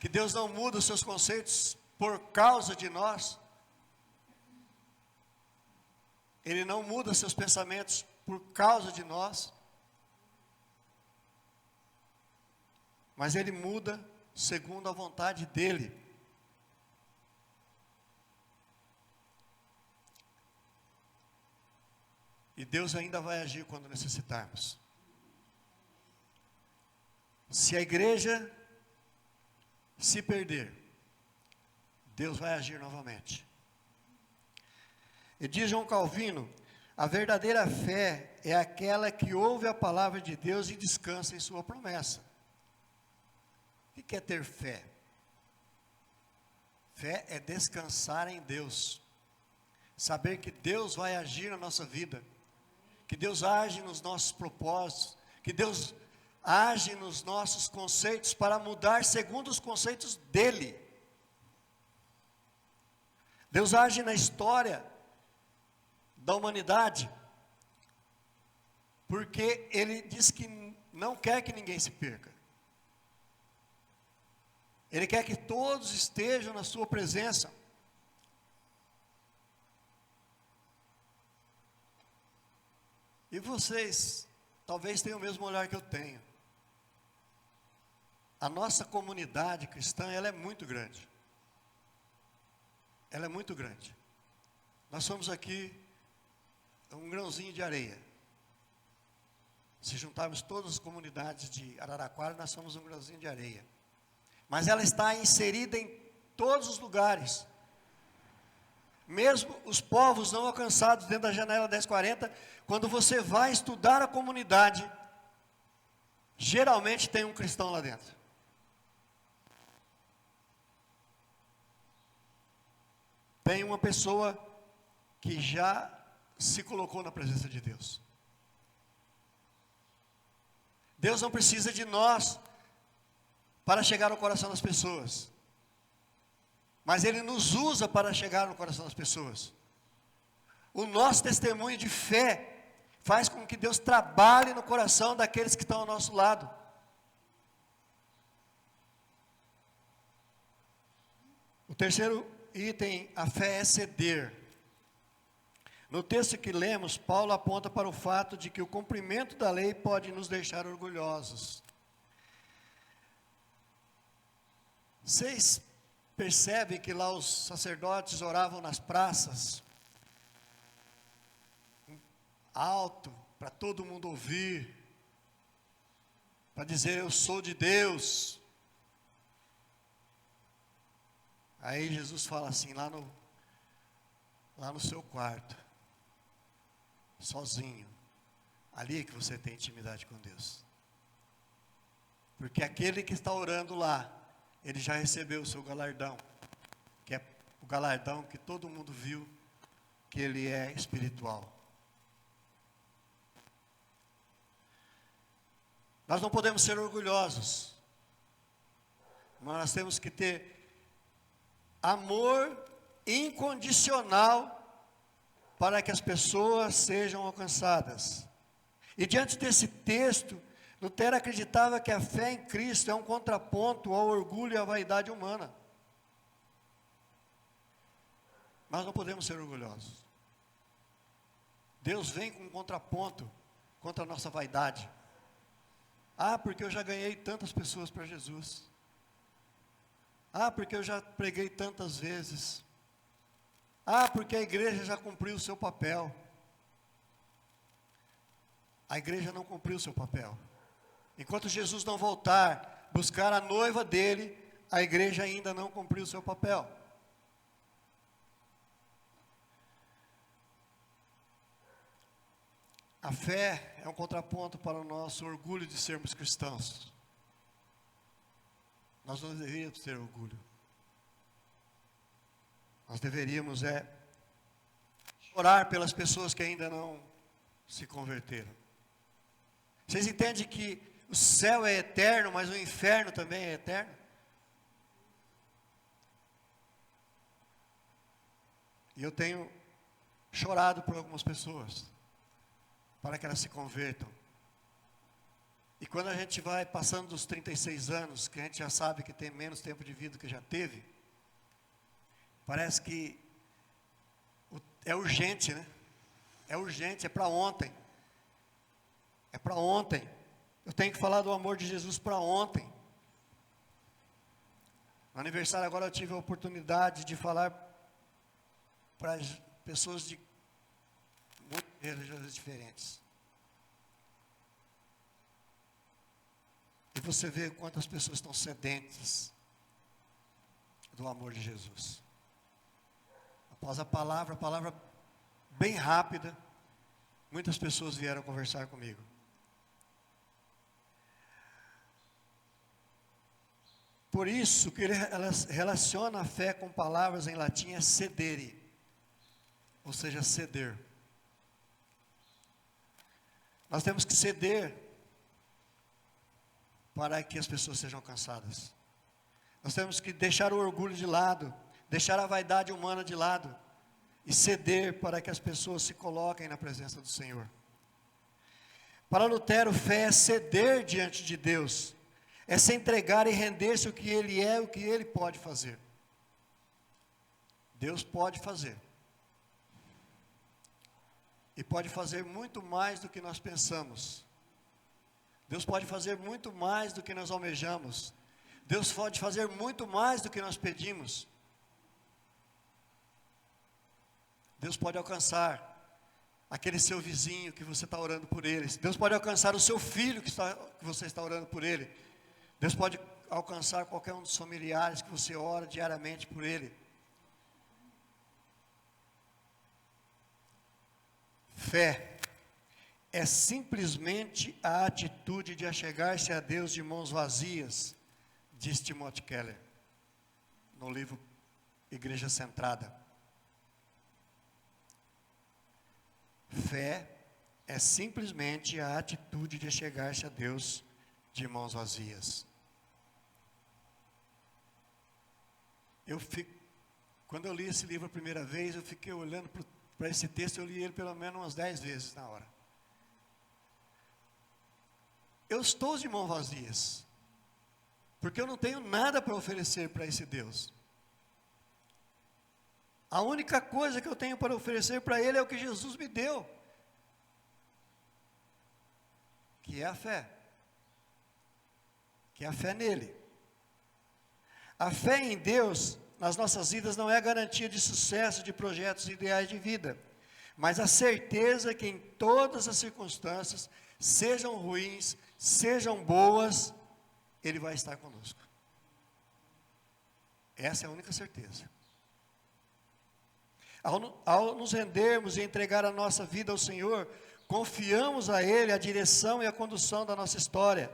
que Deus não muda os seus conceitos por causa de nós. Ele não muda seus pensamentos por causa de nós. Mas Ele muda segundo a vontade dEle. E Deus ainda vai agir quando necessitarmos. Se a igreja se perder, Deus vai agir novamente. E diz João Calvino, a verdadeira fé é aquela que ouve a palavra de Deus e descansa em sua promessa. O que é ter fé? Fé é descansar em Deus. Saber que Deus vai agir na nossa vida. Que Deus age nos nossos propósitos. Que Deus age nos nossos conceitos para mudar segundo os conceitos dEle. Deus age na história da humanidade, porque Ele diz que não quer que ninguém se perca. Ele quer que todos estejam na sua presença. E vocês, talvez tenham o mesmo olhar que eu tenho. A nossa comunidade cristã, ela é muito grande. Ela é muito grande. Nós somos aqui um grãozinho de areia. Se juntarmos todas as comunidades de Araraquara, nós somos um grãozinho de areia. Mas ela está inserida em todos os lugares. Mesmo os povos não alcançados dentro da janela 1040, quando você vai estudar a comunidade, geralmente tem um cristão lá dentro. Tem uma pessoa que já se colocou na presença de Deus. Deus não precisa de nós para chegar no coração das pessoas, mas Ele nos usa para chegar no coração das pessoas. O nosso testemunho de fé faz com que Deus trabalhe no coração daqueles que estão ao nosso lado. O terceiro item, a fé é ceder. No texto que lemos, Paulo aponta para o fato de que o cumprimento da lei pode nos deixar orgulhosos. Vocês percebem que lá os sacerdotes oravam nas praças, alto, para todo mundo ouvir, para dizer eu sou de Deus. Aí Jesus fala assim, lá no seu quarto, sozinho, ali é que você tem intimidade com Deus. Porque aquele que está orando lá, ele já recebeu o seu galardão, que é o galardão que todo mundo viu, que ele é espiritual. Nós não podemos ser orgulhosos, mas nós temos que ter amor incondicional para que as pessoas sejam alcançadas. E diante desse texto, Lutero acreditava que a fé em Cristo é um contraponto ao orgulho e à vaidade humana. Nós não podemos ser orgulhosos. Deus vem com um contraponto contra a nossa vaidade. Ah, porque eu já ganhei tantas pessoas para Jesus. Ah, porque eu já preguei tantas vezes. Ah, porque a igreja já cumpriu o seu papel. A igreja não cumpriu o seu papel. Enquanto Jesus não voltar, buscar a noiva dele, a igreja ainda não cumpriu o seu papel. A fé é um contraponto para o nosso orgulho de sermos cristãos. Nós não deveríamos ter orgulho. Nós deveríamos orar pelas pessoas que ainda não se converteram. Vocês entendem que o céu é eterno, mas o inferno também é eterno? E eu tenho chorado por algumas pessoas, para que elas se convertam. E quando a gente vai passando dos 36 anos, que a gente já sabe que tem menos tempo de vida do que já teve, parece que é urgente, né? É urgente, é para ontem. É para ontem. Eu tenho que falar do amor de Jesus para ontem. No aniversário agora eu tive a oportunidade de falar para pessoas de muitas religiões diferentes. E você vê quantas pessoas estão sedentas do amor de Jesus. Após a palavra bem rápida, muitas pessoas vieram conversar comigo. Por isso que ele relaciona a fé com palavras em latim é cedere, ou seja, ceder. Nós temos que ceder para que as pessoas sejam alcançadas. Nós temos que deixar o orgulho de lado, deixar a vaidade humana de lado e ceder para que as pessoas se coloquem na presença do Senhor. Para Lutero, fé é ceder diante de Deus, é se entregar e render-se o que Ele é, o que Ele pode fazer. Deus pode fazer. E pode fazer muito mais do que nós pensamos. Deus pode fazer muito mais do que nós almejamos. Deus pode fazer muito mais do que nós pedimos. Deus pode alcançar aquele seu vizinho que você está orando por ele. Deus pode alcançar o seu filho que você está orando por ele. Deus pode alcançar qualquer um dos familiares que você ora diariamente por ele. Fé é simplesmente a atitude de achegar-se a Deus de mãos vazias, diz Timothy Keller, no livro Igreja Centrada. Fé é simplesmente a atitude de achegar-se a Deus de mãos vazias. Quando eu li esse livro a primeira vez, eu fiquei olhando para esse texto, eu li ele pelo menos umas 10 vezes na hora. Eu estou de mãos vazias, porque eu não tenho nada para oferecer para esse Deus. A única coisa que eu tenho para oferecer para Ele é o que Jesus me deu, que é a fé. Que é a fé nele. A fé em Deus nas nossas vidas não é a garantia de sucesso de projetos ideais de vida, mas a certeza que em todas as circunstâncias, sejam ruins, sejam boas, Ele vai estar conosco. Essa é a única certeza. Ao nos rendermos e entregar a nossa vida ao Senhor, confiamos a Ele a direção e a condução da nossa história.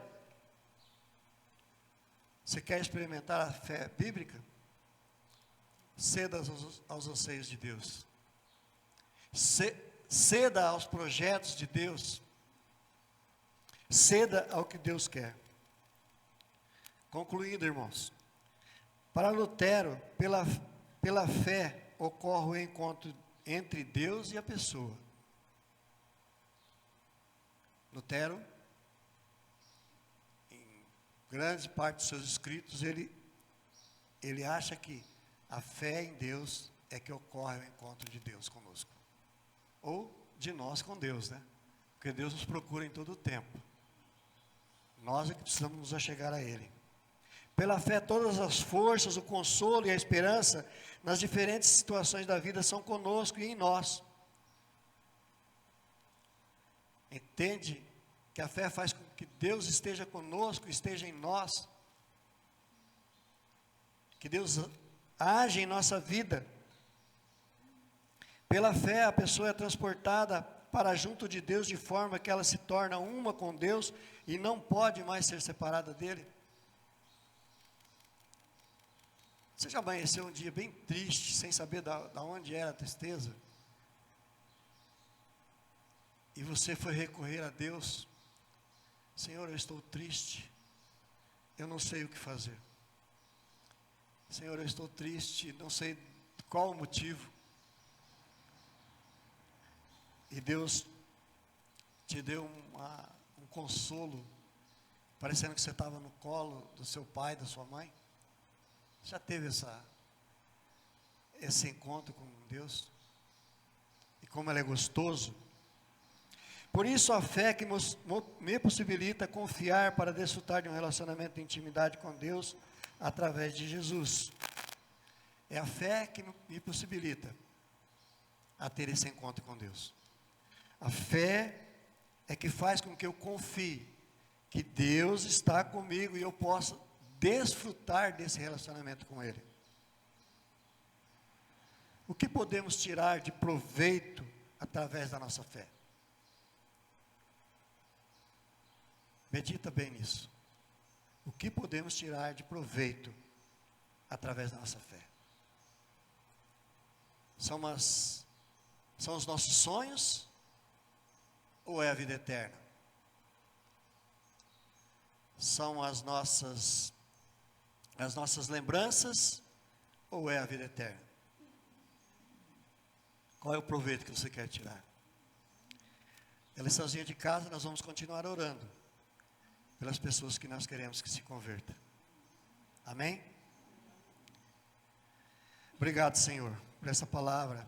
Você quer experimentar a fé bíblica? Ceda aos anseios de Deus. Ceda aos projetos de Deus. Ceda ao que Deus quer. Concluindo, irmãos. Para Lutero, pela fé, ocorre o encontro entre Deus e a pessoa. Lutero, em grande parte dos seus escritos, ele acha que a fé em Deus é que ocorre o encontro de Deus conosco. Ou de nós com Deus, né? Porque Deus nos procura em todo o tempo. Nós é que precisamos nos achegar a Ele. Pela fé, todas as forças, o consolo e a esperança nas diferentes situações da vida são conosco e em nós. Entende que a fé faz com que Deus esteja conosco, esteja em nós. Que Deus age em nossa vida. Pela fé, a pessoa é transportada para junto de Deus de forma que ela se torna uma com Deus e não pode mais ser separada dele. Você já amanheceu um dia bem triste, sem saber da onde era a tristeza? E você foi recorrer a Deus. Senhor, eu estou triste. Eu não sei o que fazer. Senhor, eu estou triste, não sei qual o motivo. E Deus te deu um consolo, parecendo que você estava no colo do seu pai, da sua mãe. Já teve esse encontro com Deus? E como ele é gostoso. Por isso a fé que me possibilita confiar para desfrutar de um relacionamento de intimidade com Deus através de Jesus. É a fé que me possibilita a ter esse encontro com Deus. A fé é que faz com que eu confie que Deus está comigo e eu possa desfrutar desse relacionamento com Ele. O que podemos tirar de proveito através da nossa fé? Medita bem nisso. O que podemos tirar de proveito através da nossa fé? São os nossos sonhos ou é a vida eterna? São as nossas lembranças ou é a vida eterna? Qual é o proveito que você quer tirar? A liçãozinha de casa, nós vamos continuar orando pelas pessoas que nós queremos que se convertam. Amém? Obrigado, Senhor, por essa palavra.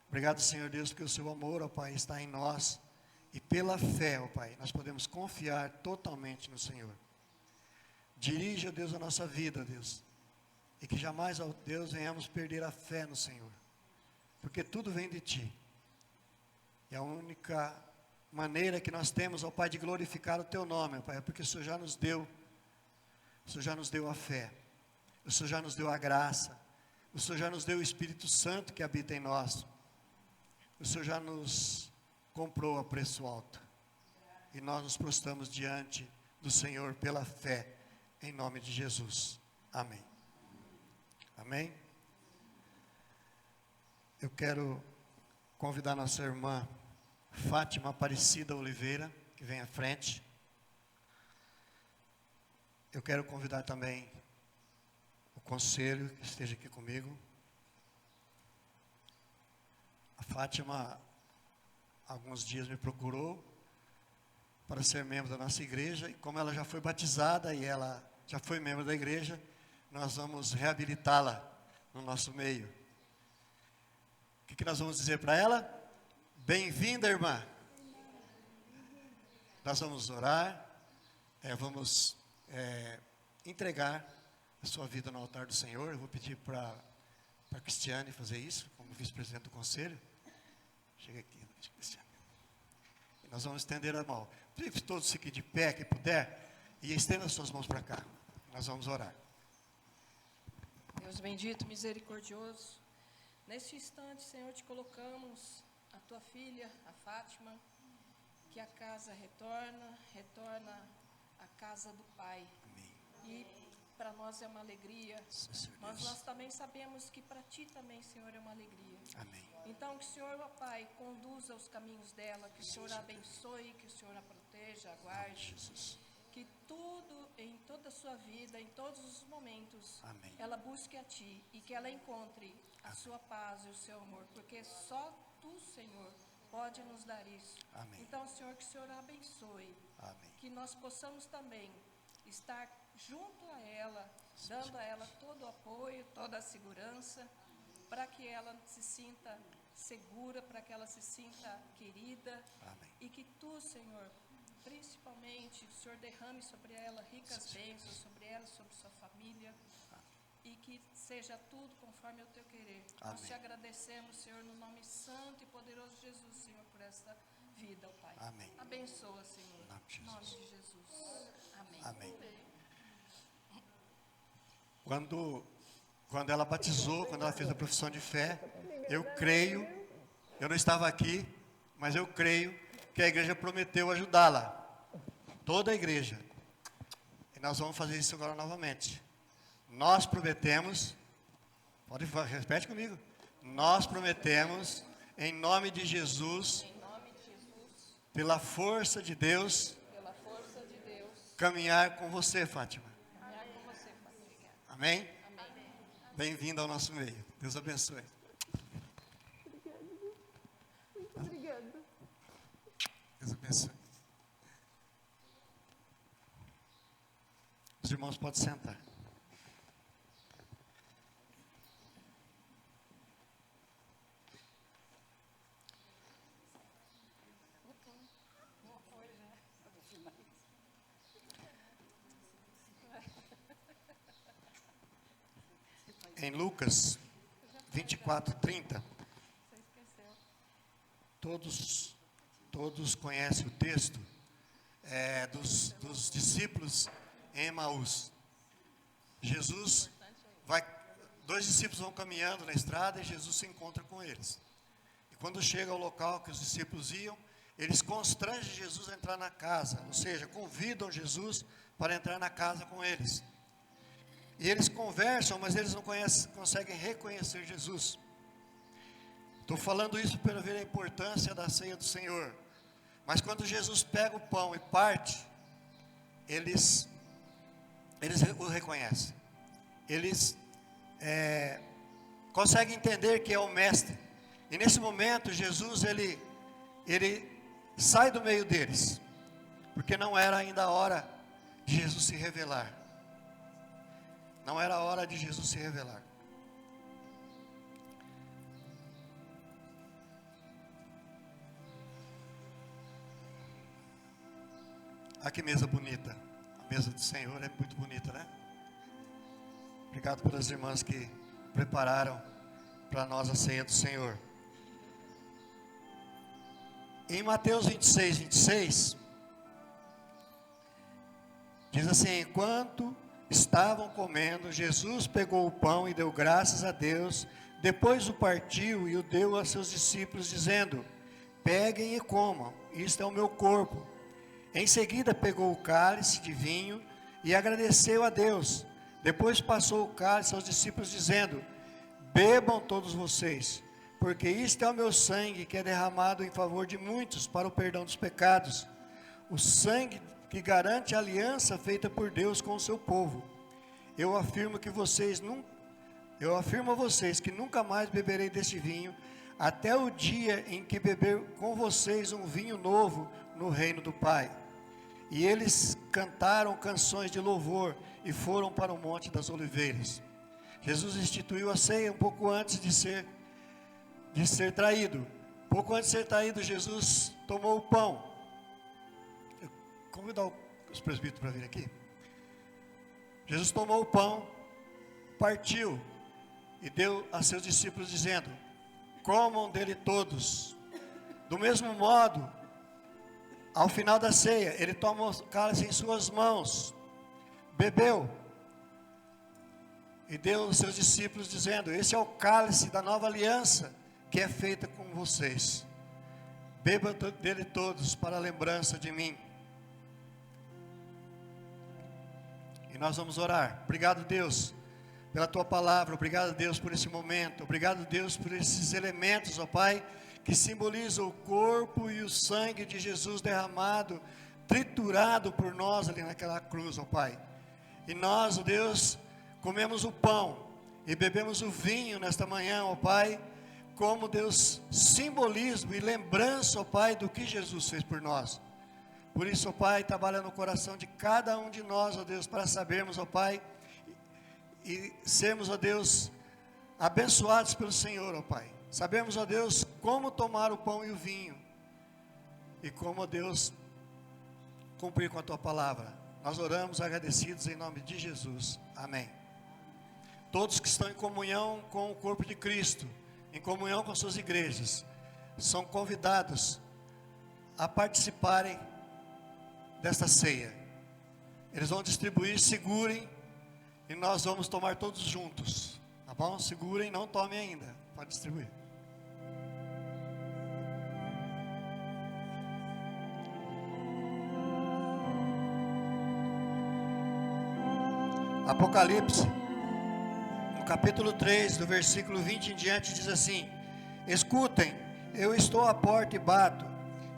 Obrigado, Senhor Deus, porque o seu amor, ó Pai, está em nós. E pela fé, ó Pai, nós podemos confiar totalmente no Senhor. Dirige, ó Deus, a nossa vida, Deus. E que jamais, ó Deus, venhamos perder a fé no Senhor. Porque tudo vem de Ti. E a única maneira que nós temos, ó Pai, de glorificar o Teu nome, ó Pai, é porque o Senhor já nos deu. O Senhor já nos deu a fé. O Senhor já nos deu a graça. O Senhor já nos deu o Espírito Santo que habita em nós. O Senhor já nos comprou a preço alto. E nós nos prostramos diante do Senhor pela fé, em nome de Jesus. Amém. Amém? Eu quero convidar nossa irmã Fátima Aparecida Oliveira, que vem à frente. Eu quero convidar também o conselho que esteja aqui comigo. A Fátima, há alguns dias me procurou para ser membro da nossa igreja, e como ela já foi batizada e ela já foi membro da igreja, nós vamos reabilitá-la no nosso meio. O que nós vamos dizer para ela? Bem-vinda, irmã. Nós vamos orar, vamos entregar a sua vida no altar do Senhor. Eu vou pedir para a Cristiane fazer isso, como vice-presidente do conselho. Chega aqui, Cristiane. E nós vamos estender a mão. Fique todos aqui de pé, que puder, e estenda as suas mãos para cá. Nós vamos orar. Deus bendito, misericordioso, neste instante, Senhor, te colocamos a tua filha, a Fátima, que a casa retorna à casa do Pai. Amém. E para nós é uma alegria, Sim, Senhor mas Deus. nós também sabemos que para Ti também, Senhor, é uma alegria. Amém. Então, que o Senhor, ó Pai, conduza os caminhos dela, que o Senhor a abençoe, que o Senhor a proteja, a guarde, Jesus. que tudo, em toda a sua vida, em todos os momentos, Amém. ela busque a Ti e que ela encontre a sua paz e o seu amor, porque só Tu, Senhor, pode nos dar isso. Amém. Então, Senhor, que o Senhor a abençoe, Amém. que nós possamos também estar junto a ela, dando a ela todo o apoio, toda a segurança, para que ela se sinta segura, para que ela se sinta querida. Amém. E que Tu, Senhor, principalmente, o Senhor derrame sobre ela ricas bênçãos, sobre ela, sobre sua família, e que seja tudo conforme o Teu querer. Nós Amém. Te agradecemos, Senhor, no nome santo e poderoso de Jesus, Senhor, por esta vida, ó Pai. Amém. Abençoa, Senhor, Em nome de em nome Jesus. de Jesus. Amém. Amém. Quando ela batizou, quando ela fez a profissão de fé, eu creio, eu não estava aqui, mas eu creio que a igreja prometeu ajudá-la. Toda a igreja. E nós vamos fazer isso agora novamente. Nós prometemos, repete comigo. Nós prometemos, em nome de Jesus, Em nome de Jesus, pela força de Deus, pela força de Deus, caminhar com você, Fátima. caminhar com você, Pai. Amém? Amém. Bem-vindo ao nosso meio. Deus abençoe. Obrigada. Deus abençoe. Os irmãos podem sentar. Em Lucas 24:30, Você esqueceu. todos conhecem o texto dos discípulos em Emaús. Jesus dois discípulos vão caminhando na estrada e Jesus se encontra com eles. E quando chega ao local que os discípulos iam, eles constrangem Jesus a entrar na casa, ou seja, convidam Jesus para entrar na casa com eles. E eles conversam, mas eles não conseguem reconhecer Jesus. Estou falando isso para ver a importância da ceia do Senhor. Mas quando Jesus pega o pão e parte, eles o reconhecem. Eles conseguem entender que é o Mestre. E nesse momento, Jesus, ele sai do meio deles. Porque não era ainda a hora de Jesus se revelar. Não era a hora de Jesus se revelar. Ah, que mesa bonita. A mesa do Senhor é muito bonita, né? Obrigado pelas irmãs que prepararam para nós a ceia do Senhor. Em Mateus 26, diz assim: enquanto estavam comendo, Jesus pegou o pão e deu graças a Deus, depois o partiu e o deu a seus discípulos, dizendo: peguem e comam, isto é o meu corpo. Em seguida pegou o cálice de vinho e agradeceu a Deus. Depois passou o cálice aos discípulos, dizendo: bebam todos vocês, porque isto é o meu sangue que é derramado em favor de muitos para o perdão dos pecados. O sangue que garante a aliança feita por Deus com o seu povo. Eu afirmo a vocês que nunca mais beberei deste vinho, até o dia em que beber com vocês um vinho novo no reino do Pai. E eles cantaram canções de louvor e foram para o Monte das Oliveiras. Jesus instituiu a ceia um pouco antes de ser traído. Pouco antes de ser traído, Jesus tomou o pão. Eu convidar os presbíteros para vir aqui. Jesus tomou o pão, partiu e deu a seus discípulos, dizendo: comam dele todos. Do mesmo modo, ao final da ceia, ele toma o cálice em suas mãos, bebeu e deu aos seus discípulos, dizendo: esse é o cálice da nova aliança que é feita com vocês. Bebam dele todos para a lembrança de mim. E nós vamos orar. Obrigado, Deus, pela tua palavra. Obrigado, Deus, por esse momento. Obrigado, Deus, por esses elementos, ó Pai, que simbolizam o corpo e o sangue de Jesus derramado, triturado por nós ali naquela cruz, ó Pai. E nós, ó Deus, comemos o pão e bebemos o vinho nesta manhã, ó Pai, como, Deus, simbolismo e lembrança, ó Pai, do que Jesus fez por nós. Por isso, ó Pai, trabalha no coração de cada um de nós, ó Deus, para sabermos, ó Pai, e sermos, ó Deus, abençoados pelo Senhor, ó Pai. Sabemos, ó Deus, como tomar o pão e o vinho, e como, ó Deus, cumprir com a tua palavra. Nós oramos agradecidos em nome de Jesus. Amém. Todos que estão em comunhão com o corpo de Cristo, em comunhão com suas igrejas, são convidados a participarem desta ceia. Eles vão distribuir, segurem, e nós vamos tomar todos juntos, tá bom? Segurem, não tomem ainda, pode distribuir. Apocalipse, no capítulo 3, do versículo 20 em diante, diz assim: escutem, eu estou à porta e bato.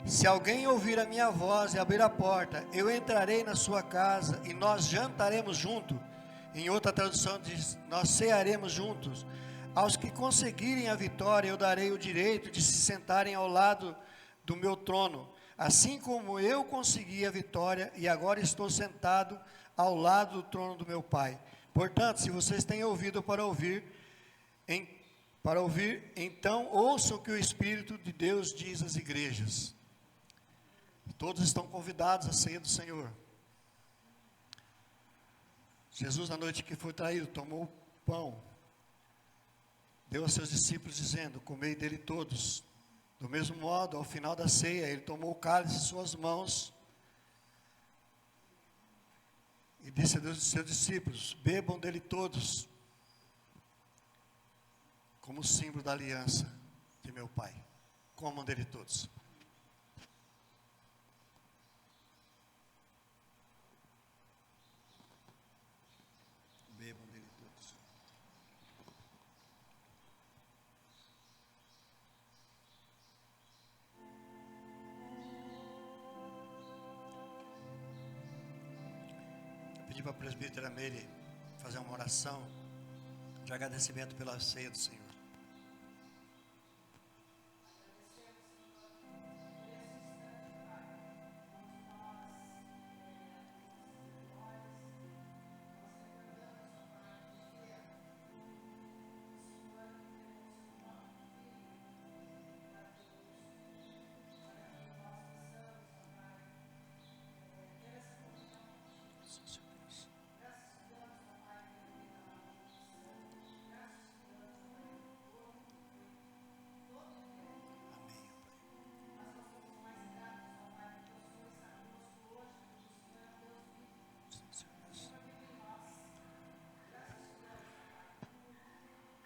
Se alguém ouvir a minha voz e abrir a porta, eu entrarei na sua casa e nós jantaremos junto. Em outra tradução diz, nós cearemos juntos. Aos que conseguirem a vitória, eu darei o direito de se sentarem ao lado do meu trono, assim como eu consegui a vitória e agora estou sentado ao lado do trono do meu Pai. Portanto, se vocês têm ouvido para ouvir, então ouçam o que o Espírito de Deus diz às igrejas. Todos estão convidados à ceia do Senhor. Jesus, na noite que foi traído, tomou o pão, deu aos seus discípulos dizendo: comei dele todos. Do mesmo modo, ao final da ceia, ele tomou o cálice em suas mãos e disse aos seus discípulos: bebam dele todos, como símbolo da aliança de meu Pai. Comam dele todos. Bebam dele todos. Eu pedi para a presbítera Meire fazer uma oração de agradecimento pela ceia do Senhor.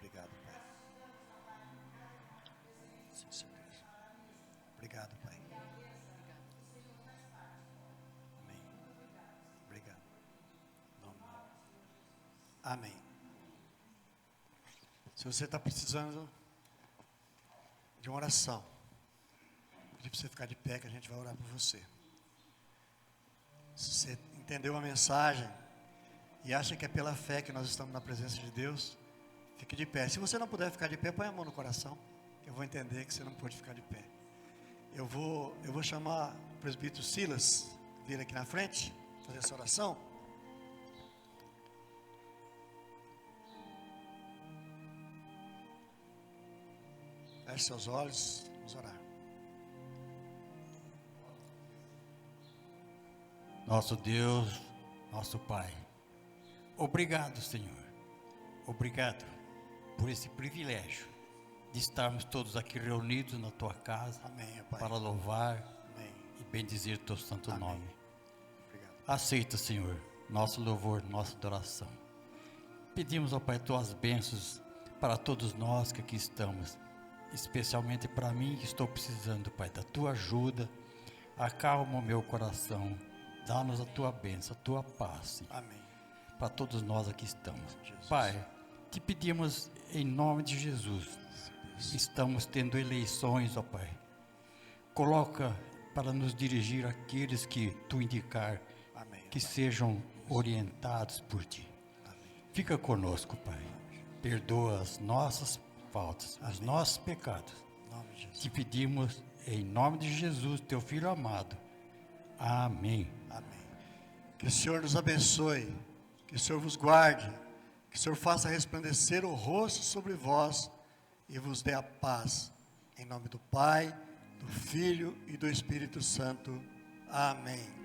Obrigado, Pai. Sim, Senhor. Obrigado, Pai. Amém. Obrigado. Amém. Se você está precisando de uma oração, vou pedir para você ficar de pé que a gente vai orar por você. Se você entendeu a mensagem e acha que é pela fé que nós estamos na presença de Deus, fique de pé. Se você não puder ficar de pé, põe a mão no coração. Eu vou entender que você não pode ficar de pé. Eu vou chamar o presbítero Silas vir aqui na frente, fazer essa oração. Feche seus olhos, vamos orar. Nosso Deus, nosso Pai, obrigado, Senhor. Obrigado por esse privilégio de estarmos todos aqui reunidos na Tua casa. Amém, Pai. Para louvar Amém. e bendizer Teu santo Amém. nome. Obrigado. Aceita, Senhor, nosso louvor, nossa adoração. Pedimos, ó Pai, Tuas bênçãos para todos nós que aqui estamos. especialmente para mim que estou precisando, Pai, da tua ajuda. Acalma o meu coração, dá-nos a tua bênção, a tua paz, Senhor, Amém. para todos nós aqui estamos. Jesus. Pai, te pedimos em nome de Jesus, estamos tendo eleições, ó Pai. Coloca para nos dirigir aqueles que tu indicar, Amém. que sejam orientados por ti. Fica conosco, Pai. Perdoa as nossas faltas, os nossos pecados. Em nome de Jesus. Te pedimos em nome de Jesus, teu Filho amado. Amém. Amém. Que o Senhor nos abençoe, que o Senhor vos guarde, que o Senhor faça resplandecer o rosto sobre vós e vos dê a paz. Em nome do Pai, do Filho e do Espírito Santo. Amém.